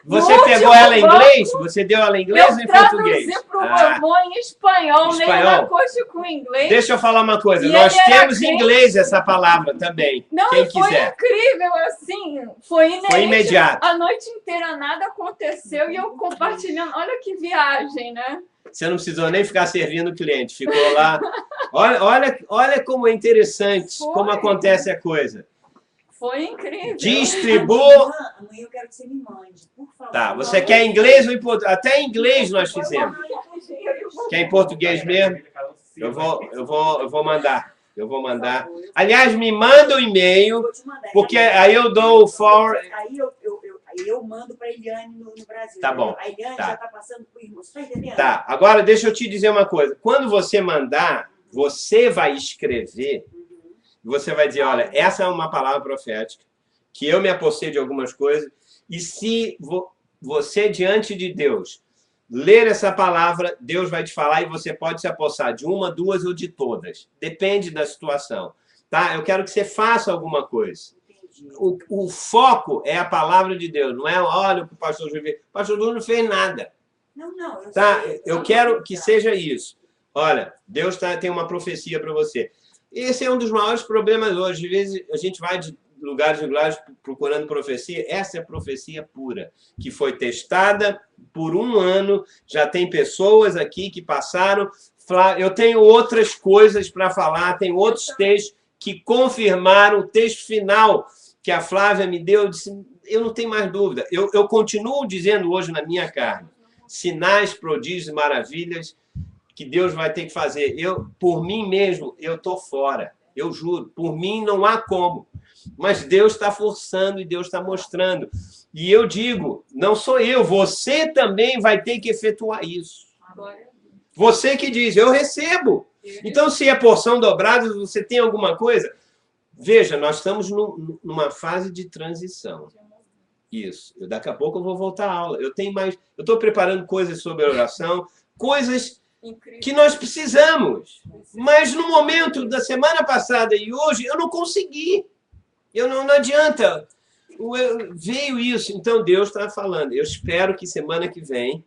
Você No pegou último ela em banco, inglês? Você deu ela em inglês ou em Eu português? traduzi para o vovô em espanhol, nem Espanhol. na coxa com inglês. Deixa eu falar uma coisa. E Nós ele era temos em crente. inglês essa palavra também. Não, Quem e foi quiser. incrível, assim, foi inerente. Foi imediato. A noite inteira nada aconteceu e eu compartilhando. Olha que viagem, né? Você não precisou nem ficar servindo o cliente. Ficou lá. Olha como é interessante, Foi. como acontece a coisa. Foi incrível. Distribua. Amanhã eu quero que você me mande, por favor. Tá, você quer inglês ou em português? Até em inglês nós fizemos. Quer em português mesmo? Eu vou mandar. Eu vou mandar. Aliás, me manda um e-mail, Vou te mandar. porque aí eu dou o forward. Aí eu mando para a Eliane no Brasil. Tá bom. A Eliane Tá. já está passando por irmão. Você está entendendo? Tá, agora deixa eu te dizer uma coisa. Quando você mandar, você vai escrever, você vai dizer, olha, essa é uma palavra profética, que eu me apossei de algumas coisas, e se você, diante de Deus, ler essa palavra, Deus vai te falar e você pode se apossar de uma, duas ou de todas. Depende da situação. Tá? Eu quero que você faça alguma coisa. O foco é a palavra de Deus, não é, olha, o pastor Júlio. O pastor Júlio não fez nada. Não, eu Tá? sei. Eu quero que seja isso. Olha, Deus tem uma profecia para você. Esse é um dos maiores problemas hoje. Às vezes a gente vai de lugares em lugares procurando profecia. Essa é a profecia pura, que foi testada por 1 ano. Já tem pessoas aqui que passaram. Eu tenho outras coisas para falar, tem outros textos que confirmaram o texto final que a Flávia me deu. Eu disse, eu não tenho mais dúvida. Eu continuo dizendo hoje na minha carne, sinais, prodígios e maravilhas que Deus vai ter que fazer. Por mim mesmo, eu estou fora. Eu juro, por mim não há como. Mas Deus está forçando e Deus está mostrando. E eu digo, não sou eu, você também vai ter que efetuar isso. Você que diz, eu recebo. Então, se é porção dobrada, você tem alguma coisa? Veja, nós estamos numa fase de transição. Isso. Daqui a pouco eu vou voltar à aula. Eu estou preparando coisas sobre oração, coisas que nós precisamos. Mas no momento da semana passada e hoje, eu não consegui. Não adianta. Veio isso. Então, Deus está falando. Eu espero que semana que vem,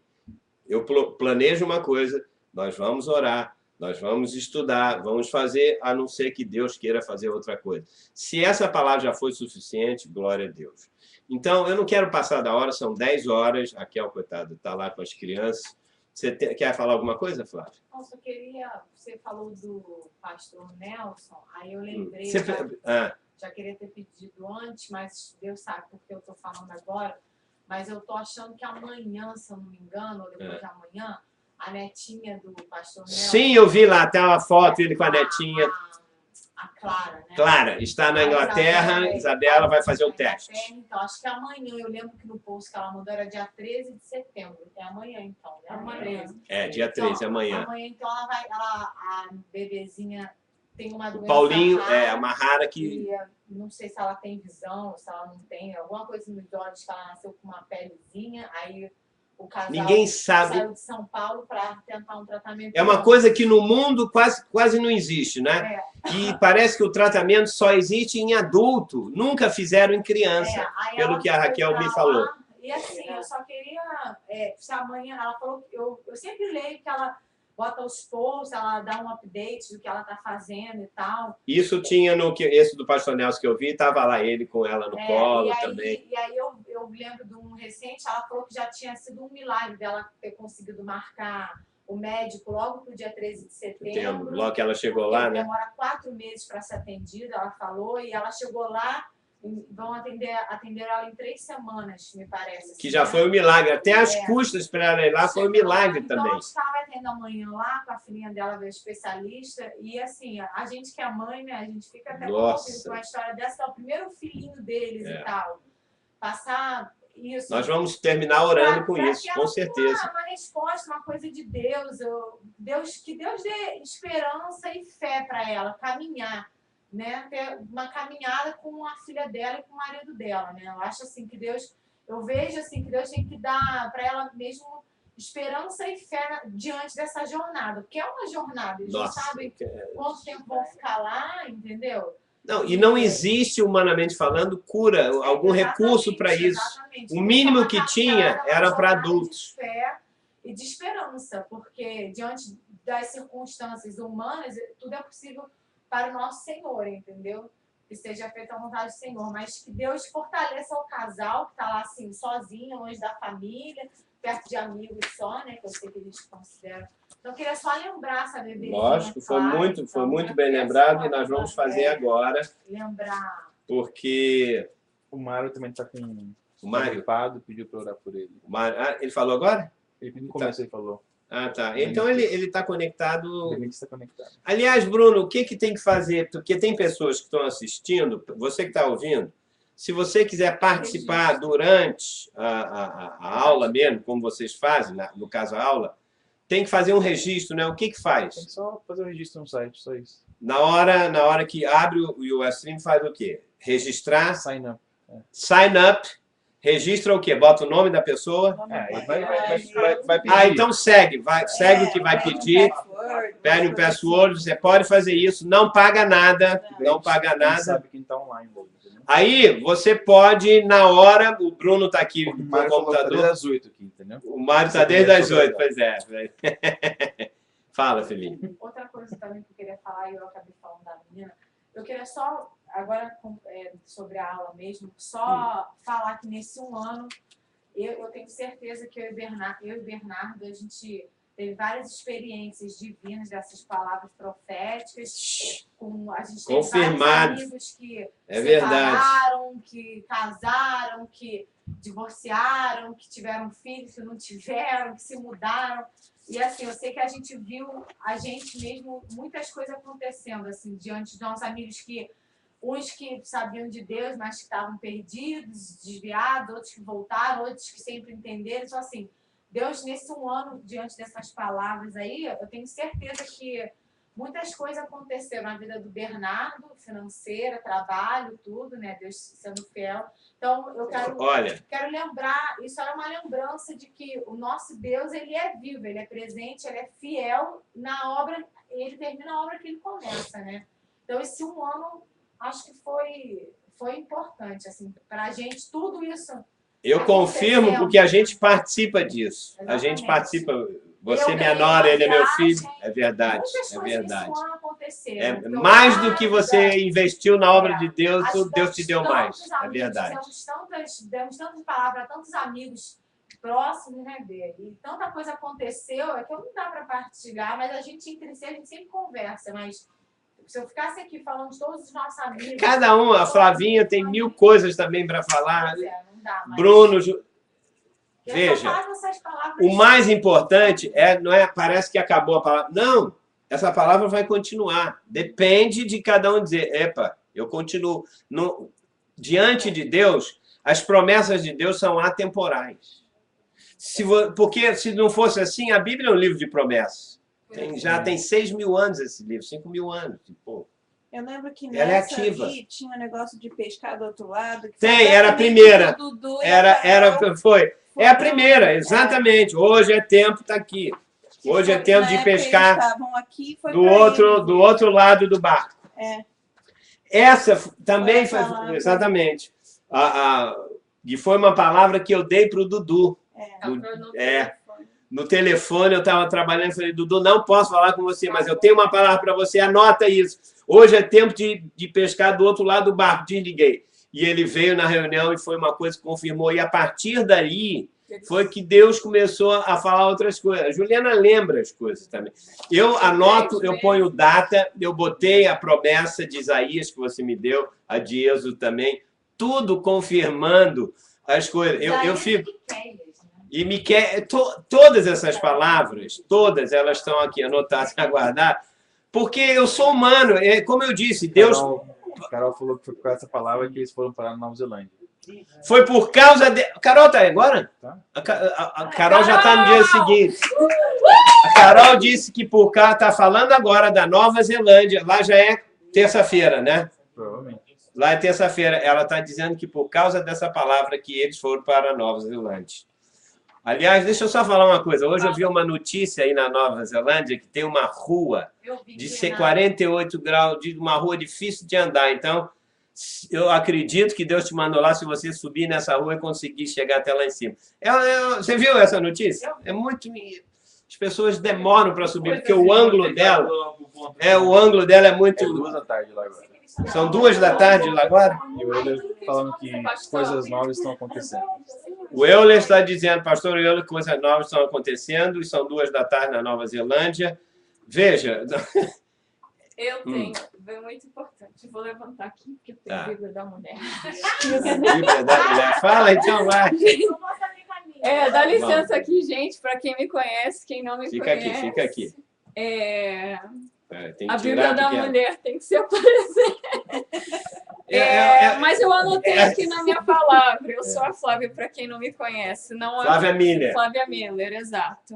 eu planejo uma coisa, nós vamos orar, nós vamos estudar, vamos fazer, a não ser que Deus queira fazer outra coisa. Se essa palavra já foi suficiente, glória a Deus. Então, eu não quero passar da hora, são 10 horas. A Kel, coitado, está lá com as crianças. Você quer falar alguma coisa, Flávia? Eu só queria... Você falou do pastor Nelson, aí eu lembrei... Já queria ter pedido antes, mas Deus sabe porque eu estou falando agora. Mas eu estou achando que amanhã, se eu não me engano, ou depois de amanhã, a netinha do pastor Nelson... Sim, eu vi lá, tem uma foto dele com a netinha. A Clara, né? Clara, está na Inglaterra, Isabela vai fazer o teste. Então, acho que amanhã, eu lembro que no post que ela mandou era dia 13 de setembro. É amanhã, então, né? Amanhã. Dia 13, então, amanhã. Amanhã, então, a bebezinha tem uma doença Paulinho, rara, uma rara que... Não sei se ela tem visão, se ela não tem, alguma coisa nos olhos, que ela nasceu com uma pelezinha, aí o casal Ninguém sabe. saiu de São Paulo para tentar um tratamento. É uma coisa que no mundo quase não existe, né? E parece que o tratamento só existe em adulto, nunca fizeram em criança, pelo que a Raquel me falou. E assim, eu só queria, se amanhã, ela falou, eu sempre leio que ela bota os posts, ela dá um update do que ela tá fazendo e tal. Isso tinha esse do Pastor Nelson que eu vi, tava lá ele com ela no colo também. E aí eu lembro de um recente, ela falou que já tinha sido um milagre dela ter conseguido marcar o médico logo pro dia 13 de setembro. Logo que ela chegou lá, né? Demora 4 meses para ser atendida, ela falou, e ela chegou lá, vão atender ela em 3 semanas, me parece. Que já foi um milagre. Até as custas para ela ir lá foi um milagre então, também. Então, a gente estava atendendo amanhã lá com a filhinha dela, veio especialista, e assim, a gente que é mãe, né, a gente fica até comovido com uma história dessa, que é o primeiro filhinho deles e tal. Passar isso. Nós vamos terminar orando com isso, com certeza. Uma resposta, uma coisa de Deus. Que Deus dê esperança e fé para ela, caminhar. Né, ter uma caminhada com a filha dela e com o marido dela, né? Eu acho assim que Deus, eu vejo assim que Deus tem que dar para ela mesmo esperança e fé diante dessa jornada, porque é uma jornada, eles não sabem quanto tempo vão ficar lá, entendeu? Não, e não existe, humanamente falando, cura, algum recurso para isso. Exatamente. O mínimo que tinha era para adultos. De fé e de esperança, porque diante das circunstâncias humanas, tudo é possível para o nosso Senhor, entendeu? Que seja feita a vontade do Senhor, mas que Deus fortaleça o casal que está lá assim, sozinho, longe da família, perto de amigos só, né? Que eu sei que eles consideram. Então, eu queria só lembrar, sabe, bebezinha. Lógico, foi muito bem lembrado e nós vamos fazer agora. Lembrar. Porque o Mário também está com o Mário pediu para orar por ele. O Mário, ele falou agora? Ele no começo ele falou. Ah, tá. Então ele está conectado. Ele está conectado. Aliás, Bruno, o que tem que fazer? Porque tem pessoas que estão assistindo, você que está ouvindo, se você quiser participar durante a aula mesmo, como vocês fazem, no caso a aula, tem que fazer um registro, né? O que faz? Tem que só fazer o registro no site, só isso. Na hora que abre o Ustream, faz o quê? Registrar. Sign up. Sign up. Registra o quê? Bota o nome da pessoa. Vai pedir. Então segue. Segue o que vai pedir. Pede o password. Você pode fazer isso. Não paga nada. Não paga nada. Sabe quem está online. Aí você pode, na hora, o Bruno está aqui no computador. Desde as 8 aqui, entendeu? O Mário está desde as 8, pois é. Fala, Felipe. Outra coisa também que eu queria falar, e eu acabei falando da menina, eu queria só, agora sobre a aula mesmo, só falar que nesse um ano, eu tenho certeza que eu e Bernardo, a gente teve várias experiências divinas dessas palavras proféticas. A gente teve vários amigos que separaram, que casaram, que divorciaram, que tiveram filhos, que não tiveram, que se mudaram. E assim, eu sei que a gente viu, a gente mesmo, muitas coisas acontecendo, assim, diante dos nossos amigos que uns que sabiam de Deus, mas que estavam perdidos, desviados, outros que voltaram, outros que sempre entenderam. Então, assim, Deus, nesse um ano, diante dessas palavras aí, eu tenho certeza que muitas coisas aconteceram na vida do Bernardo, financeira, trabalho, tudo, né? Deus sendo fiel. Então, eu quero lembrar, isso era uma lembrança de que o nosso Deus, ele é vivo, ele é presente, ele é fiel na obra, ele termina a obra que ele começa, né? Então, esse um ano, acho que foi importante, assim, para a gente, tudo isso. Eu confirmo porque a gente participa disso. Exatamente. A gente participa. Você é minha nora, ele é meu filho. É verdade. É verdade. É mais do que você investiu na obra de Deus, Deus te deu mais. É verdade. Demos tantas palavras a tantos amigos próximos, né, dele. E tanta coisa aconteceu, é que não dá para partilhar, mas a gente entre si, a gente sempre conversa, mas se eu ficasse aqui falando de todos os nossos amigos... Cada um, a Flavinha tem 1000 coisas também para falar. Não dá, mas... Bruno... Veja, o mais importante não é parece que acabou a palavra. Não, essa palavra vai continuar. Depende de cada um dizer, epa, eu continuo. Diante de Deus, as promessas de Deus são atemporais. Porque se não fosse assim, a Bíblia é um livro de promessas. Já tem 6.000 anos esse livro, 5.000 anos. Pô. Eu lembro que ela é ativa. Ali tinha um negócio de pescar do outro lado. Que era a primeira. Foi. É a primeira, exatamente. Hoje é tempo, está aqui. Hoje é tempo de pescar do outro lado do barco. Essa também foi, exatamente. E foi uma palavra que eu dei para o Dudu. no telefone, eu estava trabalhando, falei, Dudu, não posso falar com você, mas eu tenho uma palavra para você, anota isso. Hoje é tempo de pescar do outro lado do barco, desliguei. E ele veio na reunião e foi uma coisa que confirmou. E a partir daí foi que Deus começou a falar outras coisas. A Juliana lembra as coisas também. Eu anoto, eu ponho data, eu botei a promessa de Isaías que você me deu, a de Êxodo também, tudo confirmando as coisas. Eu fico... E todas essas palavras, todas elas estão aqui anotadas a guardar, porque eu sou humano. Como eu disse, Deus... Carol falou que foi por causa dessa palavra que eles foram parar na Nova Zelândia. Foi por causa de... Carol tá aí agora? Tá. A Carol já está no dia seguinte. A Carol disse que por cá está falando agora da Nova Zelândia. Lá já é terça-feira, né? Provavelmente. Lá é terça-feira. Ela está dizendo que por causa dessa palavra que eles foram para a Nova Zelândia. Aliás, deixa eu só falar uma coisa. Hoje eu vi uma notícia aí na Nova Zelândia que tem uma rua de ser 48 graus, uma rua difícil de andar. Então, eu acredito que Deus te mandou lá se você subir nessa rua e conseguir chegar até lá em cima. Você viu essa notícia? É muito... As pessoas demoram para subir, porque o ângulo dela... o ângulo dela é muito... É 2 da tarde lá agora. São 2 da tarde lá agora? E o Euler falando que coisas novas estão acontecendo. O Euler está dizendo, pastor Euler, que coisas novas estão acontecendo, e são 2 da tarde na Nova Zelândia. Veja... Eu tenho, é muito importante. Vou levantar aqui, porque eu tenho a Bíblia da Mulher. Bíblia da Mulher. Fala, então, vai. Dá licença aqui, gente, para quem me conhece, quem não me conhece. Fica aqui. A Bíblia da Mulher tem que se aparecer. Mas eu anotei aqui na minha palavra. Eu sou a Flávia, para quem não me conhece. Não Flávia Miller. Flávia Miller, exato.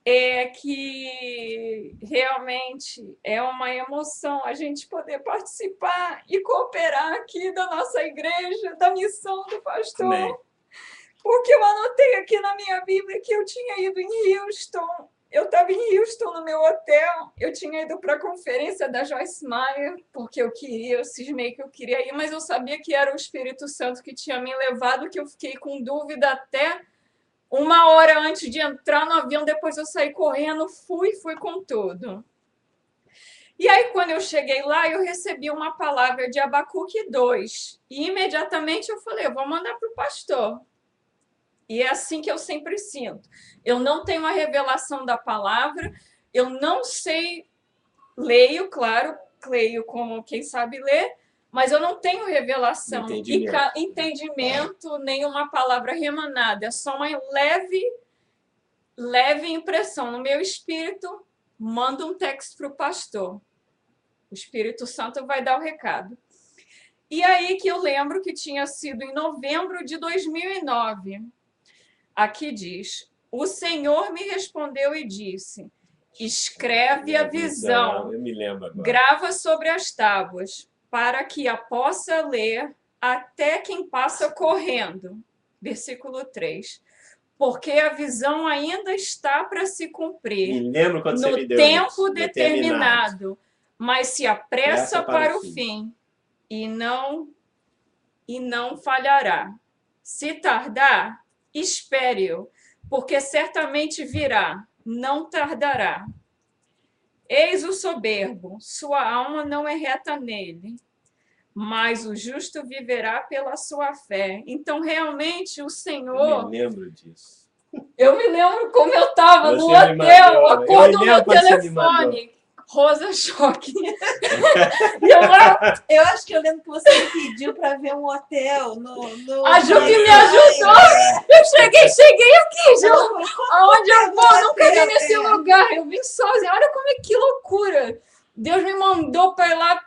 É que realmente é uma emoção a gente poder participar e cooperar aqui da nossa igreja, da missão do pastor. Amém. Porque eu anotei aqui na minha Bíblia que eu tinha ido em Houston. Eu estava em Houston no meu hotel, eu tinha ido para a conferência da Joyce Meyer, porque eu cismei que eu queria ir, mas eu sabia que era o Espírito Santo que tinha me levado, que eu fiquei com dúvida até 1 hora antes de entrar no avião, depois eu saí correndo, fui com tudo. E aí, quando eu cheguei lá, eu recebi uma palavra de Abacuque 2, e imediatamente eu falei, eu vou mandar para o pastor. E é assim que eu sempre sinto. Eu não tenho a revelação da palavra, eu não sei, leio, claro, leio como quem sabe ler, mas eu não tenho revelação, entendimento, nenhuma palavra remanada. É só uma leve impressão. No meu espírito, manda um texto para o pastor. O Espírito Santo vai dar o recado. E aí que eu lembro que tinha sido em novembro de 2009. Aqui diz, o Senhor me respondeu e disse, escreve a visão, eu me lembro agora. Grava sobre as tábuas, para que a possa ler até quem passa correndo. Versículo 3. Porque a visão ainda está para se cumprir. Me lembro quando você me deu no tempo determinado, mas se apressa para o fim e não falhará. Se tardar, espere-o, porque certamente virá, não tardará. Eis o soberbo, sua alma não é reta nele, mas o justo viverá pela sua fé. Então, realmente, o Senhor... Eu me lembro disso. Eu me lembro como eu estava no hotel, a cor do meu telefone. Rosa choque. Eu acho que eu lembro que você me pediu para ver um hotel no... A Ju que me ajudou. Eu cheguei aqui, Ju. Aonde eu vou? Nunca vi nesse lugar. Eu vim sozinha. Olha como é que loucura. Deus me mandou para ir lá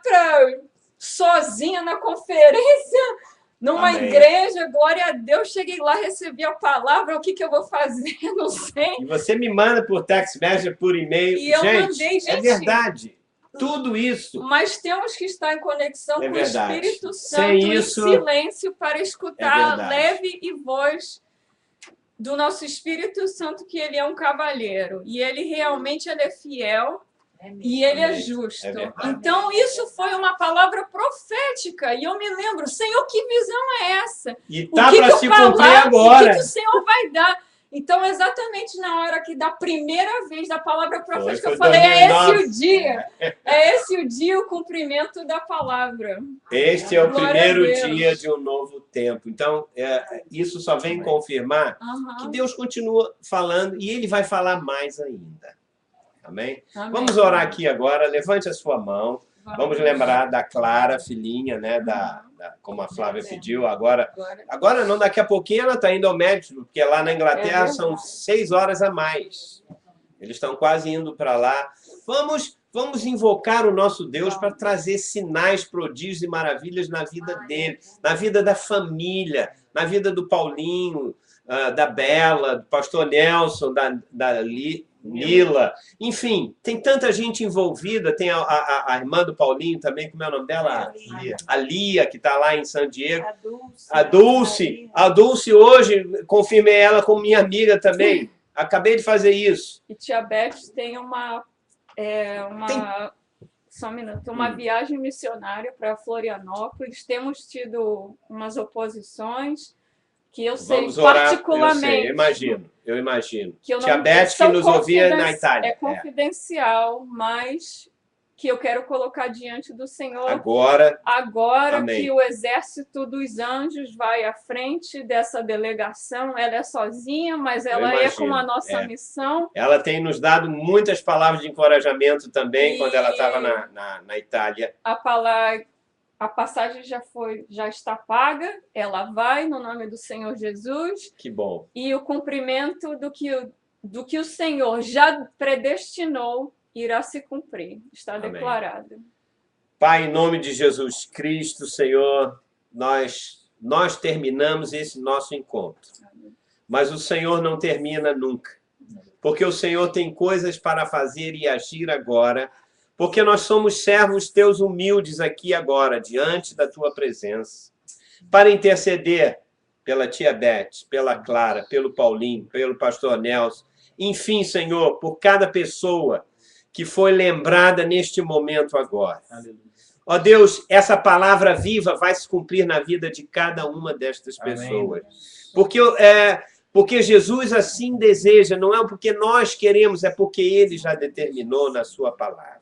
sozinha na conferência, numa igreja. Glória a Deus. Cheguei lá, recebi a palavra. O que eu vou fazer? Não sei. E você me manda por text message, por e-mail. E eu mandei, gente. É verdade. Tudo isso. Mas temos que estar em conexão com o Espírito Santo em silêncio para escutar a leve e voz do nosso Espírito Santo, que ele é um cavalheiro. E ele realmente é fiel e ele é justo. Então, isso foi uma palavra profética. E eu me lembro, Senhor, que visão é essa? E está para se cumprir agora. O que o Senhor vai dar? Então, exatamente na hora que da primeira vez da palavra profética, Foi eu falei, é 2009. esse o dia. É esse o dia, o cumprimento da palavra. Este é o Glória primeiro a Deus. dia de um novo tempo. Então, isso só vem confirmar que Deus continua falando e Ele vai falar mais ainda. Amém? Amém. Vamos orar aqui agora. Levante a sua mão. Vamos lembrar da Clara, filhinha, né? Como a Flávia pediu. Agora não, daqui a pouquinho ela está indo ao médico, porque lá na Inglaterra são 6 horas a mais. Eles estão quase indo para lá. Vamos invocar o nosso Deus para trazer sinais, prodígios e maravilhas na vida dele, na vida da família, na vida do Paulinho, da Bela, do pastor Nelson, da Lila. Enfim, tem tanta gente envolvida. Tem a irmã do Paulinho também, como é o nome dela? A Lia, que está lá em San Diego. A Dulce. A Dulce hoje, confirmei ela como minha amiga também. Acabei de fazer isso. E tia Beth tem só um minuto, uma viagem missionária para Florianópolis. Temos tido umas oposições que eu sei particularmente. Eu imagino. Que eu não, tia Beth, que nos ouvia na Itália. É confidencial, mas que eu quero colocar diante do Senhor. Agora Amém. Que o exército dos anjos vai à frente dessa delegação. Ela é sozinha, mas ela é com a nossa missão. Ela tem nos dado muitas palavras de encorajamento também quando ela estava na Itália. A passagem já está paga. Ela vai no nome do Senhor Jesus. Que bom. E o cumprimento do que o Senhor já predestinou irá se cumprir. Está Amém. Declarado. Pai, em nome de Jesus Cristo, Senhor, nós terminamos esse nosso encontro. Mas o Senhor não termina nunca. Porque o Senhor tem coisas para fazer e agir agora. Porque nós somos servos teus humildes aqui agora, diante da tua presença. Para interceder pela tia Beth, pela Clara, pelo Paulinho, pelo pastor Nelson. Enfim, Senhor, por cada pessoa que foi lembrada neste momento agora. Ó Deus, essa palavra viva vai se cumprir na vida de cada uma destas pessoas. Porque Jesus assim deseja, não é porque nós queremos, é porque Ele já determinou na sua palavra.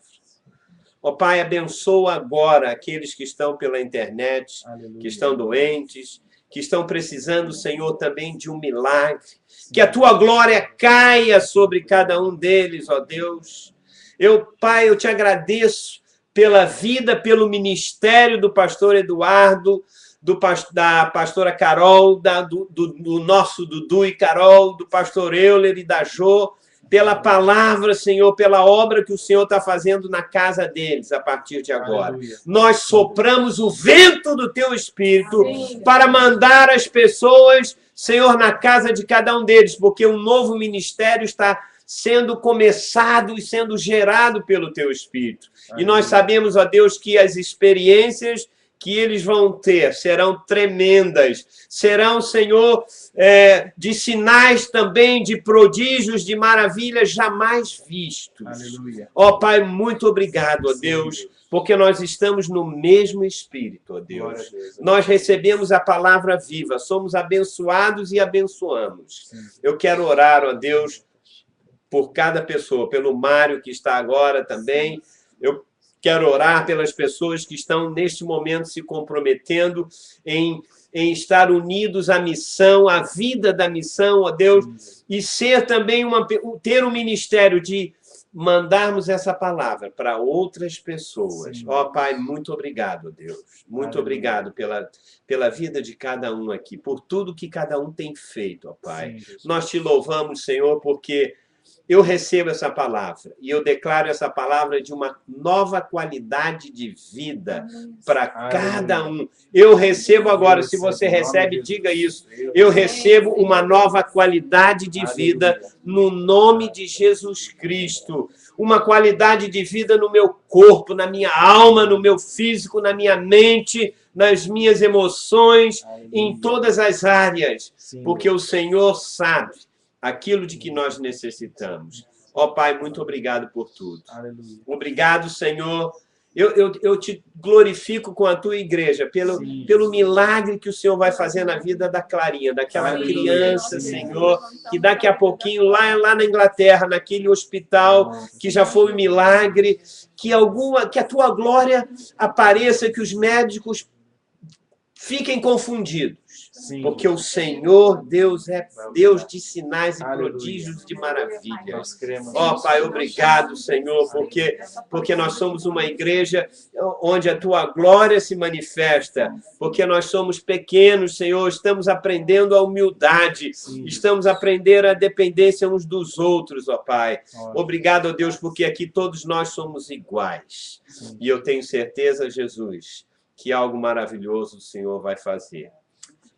Ó Pai, abençoa agora aqueles que estão pela internet, que estão doentes, que estão precisando, Senhor, também de um milagre. Que a Tua glória caia sobre cada um deles, ó Deus. Pai, eu te agradeço pela vida, pelo ministério do pastor Eduardo, da pastora Carol, do nosso Dudu e Carol, do pastor Euler e da Jô, pela palavra, Senhor, pela obra que o Senhor está fazendo na casa deles a partir de agora. Aleluia. Nós sopramos o vento do Teu Espírito para mandar as pessoas, Senhor, na casa de cada um deles, porque um novo ministério está sendo começado e sendo gerado pelo Teu Espírito. Aleluia. E nós sabemos, ó Deus, que as experiências que eles vão ter serão tremendas, serão, Senhor, de sinais também, de prodígios, de maravilhas jamais vistos. Aleluia. Ó Pai, muito obrigado, ó Deus, porque nós estamos no mesmo Espírito, ó Deus. Nós recebemos a palavra viva, somos abençoados e abençoamos. Eu quero orar, ó Deus, por cada pessoa, pelo Mário que está agora também. Eu quero orar pelas pessoas que estão, neste momento, se comprometendo em estar unidos à missão, à vida da missão, ó Deus, e ser também ter um ministério de mandarmos essa palavra para outras pessoas. Ó Pai, muito obrigado, Deus. Muito obrigado pela vida de cada um aqui, por tudo que cada um tem feito, ó Pai. Nós te louvamos, Senhor, porque eu recebo essa palavra e eu declaro essa palavra de uma nova qualidade de vida para cada um. Eu recebo agora, se você recebe, diga isso. Eu recebo uma nova qualidade de vida no nome de Jesus Cristo. Uma qualidade de vida no meu corpo, na minha alma, no meu físico, na minha mente, nas minhas emoções, em todas as áreas. Porque o Senhor sabe aquilo de que nós necessitamos. Ó Pai, muito obrigado por tudo. Aleluia. Obrigado, Senhor. Eu te glorifico com a tua igreja pelo milagre que o Senhor vai fazer na vida da Clarinha, daquela criança, Senhor, que daqui a pouquinho, lá na Inglaterra, naquele hospital, que já foi um milagre, que a tua glória apareça, que os médicos fiquem confundidos. Sim. Porque o Senhor, Deus, é Deus de sinais e prodígios de maravilha. Ó Pai, obrigado, Senhor, porque nós somos uma igreja onde a Tua glória se manifesta. Porque nós somos pequenos, Senhor, estamos aprendendo a humildade. Estamos aprendendo a dependência uns dos outros, ó Pai. Obrigado, ó Deus, porque aqui todos nós somos iguais. E eu tenho certeza, Jesus, que algo maravilhoso o Senhor vai fazer.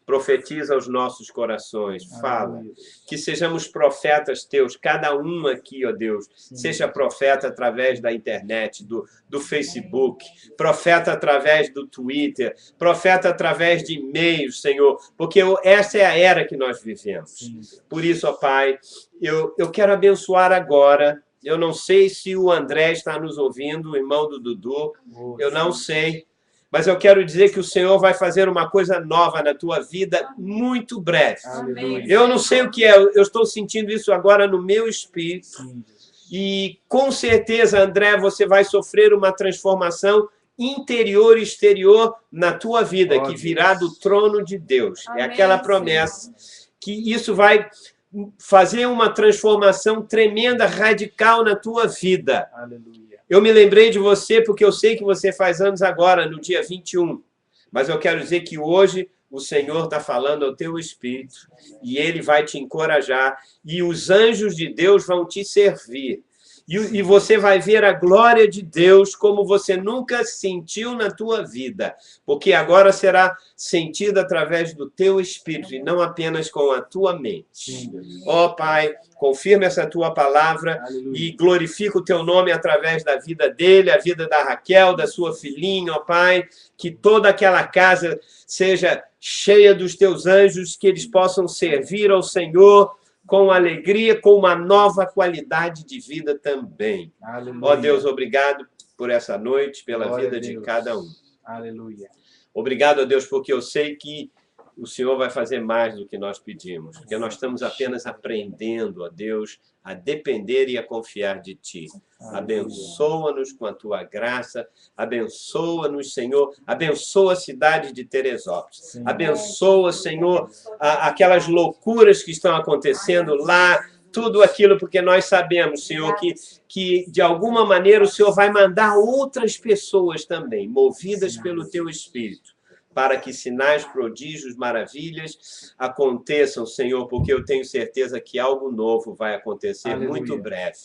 Profetiza aos nossos corações, fala, que sejamos profetas teus, cada um aqui, ó Deus, seja profeta através da internet, do Facebook, profeta através do Twitter, profeta através de e-mails, Senhor, porque essa é a era que nós vivemos. Por isso, ó Pai, eu quero abençoar agora. Eu não sei se o André está nos ouvindo, o irmão do Dudu, eu não sei. Mas eu quero dizer que o Senhor vai fazer uma coisa nova na tua vida muito breve. Amém. Eu não sei o que é, eu estou sentindo isso agora no meu espírito. E com certeza, André, você vai sofrer uma transformação interior e exterior na tua vida, que virá do trono de Deus. Amém, é aquela promessa que isso vai fazer uma transformação tremenda, radical na tua vida. Aleluia. Eu me lembrei de você porque eu sei que você faz anos agora, no dia 21. Mas eu quero dizer que hoje o Senhor está falando ao teu espírito e Ele vai te encorajar e os anjos de Deus vão te servir. E você vai ver a glória de Deus como você nunca sentiu na tua vida. Porque agora será sentida através do teu espírito e não apenas com a tua mente. Ó Pai, confirma essa tua palavra. Aleluia. E glorifica o teu nome através da vida dele, a vida da Raquel, da sua filhinha, ó Pai. Que toda aquela casa seja cheia dos teus anjos, que eles possam servir ao Senhor com alegria, com uma nova qualidade de vida também. Aleluia. Ó Deus, obrigado por essa noite, pela Glória vida de cada um. Aleluia. Obrigado, ó Deus, porque eu sei que o Senhor vai fazer mais do que nós pedimos, porque nós estamos apenas aprendendo, ó Deus, a depender e a confiar de Ti. Abençoa-nos com a Tua graça, abençoa-nos, Senhor, abençoa a cidade de Teresópolis, abençoa, Senhor, aquelas loucuras que estão acontecendo lá, tudo aquilo, porque nós sabemos, Senhor, que de alguma maneira o Senhor vai mandar outras pessoas também, movidas pelo Teu Espírito, para que sinais, prodígios, maravilhas aconteçam, Senhor, porque eu tenho certeza que algo novo vai acontecer muito breve,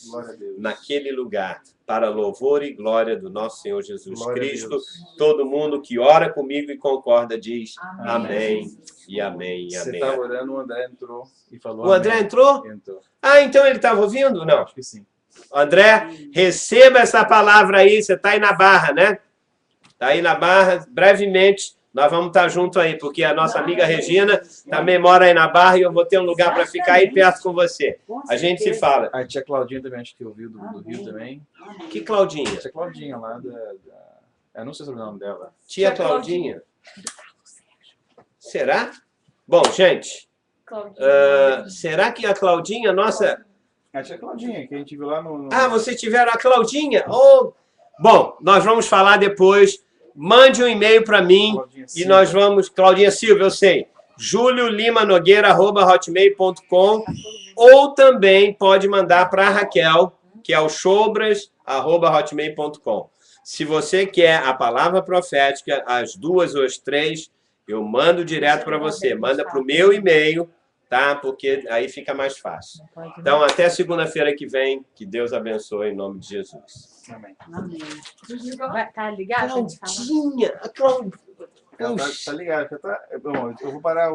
naquele lugar, para louvor e glória do nosso Senhor Jesus Cristo. Todo mundo que ora comigo e concorda diz amém e amém e amém. Você estava orando, o André entrou e falou O André entrou? Entrou. Ah, então ele estava ouvindo? Não. Acho que sim. André, receba essa palavra aí, você está aí na Barra, né? Está aí na Barra, brevemente. Nós vamos estar junto aí, porque a nossa amiga Regina também mora aí na Barra e eu vou ter um lugar para ficar aí perto com você. A gente se fala. A tia Claudinha também, acho que ouviu do Rio também. Que Claudinha? A tia Claudinha lá eu não sei sobre o nome dela. Tia Claudinha? Será? Bom, gente, será que a Claudinha, nossa... A tia Claudinha, que a gente viu lá no... Ah, vocês tiveram a Claudinha? Oh. Bom, nós vamos falar depois. Mande um e-mail para mim e nós vamos... Claudinha Silva, eu sei. juliolimanogheira@hotmail.com ou também pode mandar para a Raquel, que é o chobras@hotmail.com. Se você quer a palavra profética, as 2 ou as 3, eu mando direto para você. Manda para o meu e-mail, tá? Porque aí fica mais fácil. Então, até segunda-feira que vem. Que Deus abençoe em nome de Jesus. Amém. Amém. Tá ligado? Claudinha! A Claudinha! Ela tá ligada. Bom, eu vou parar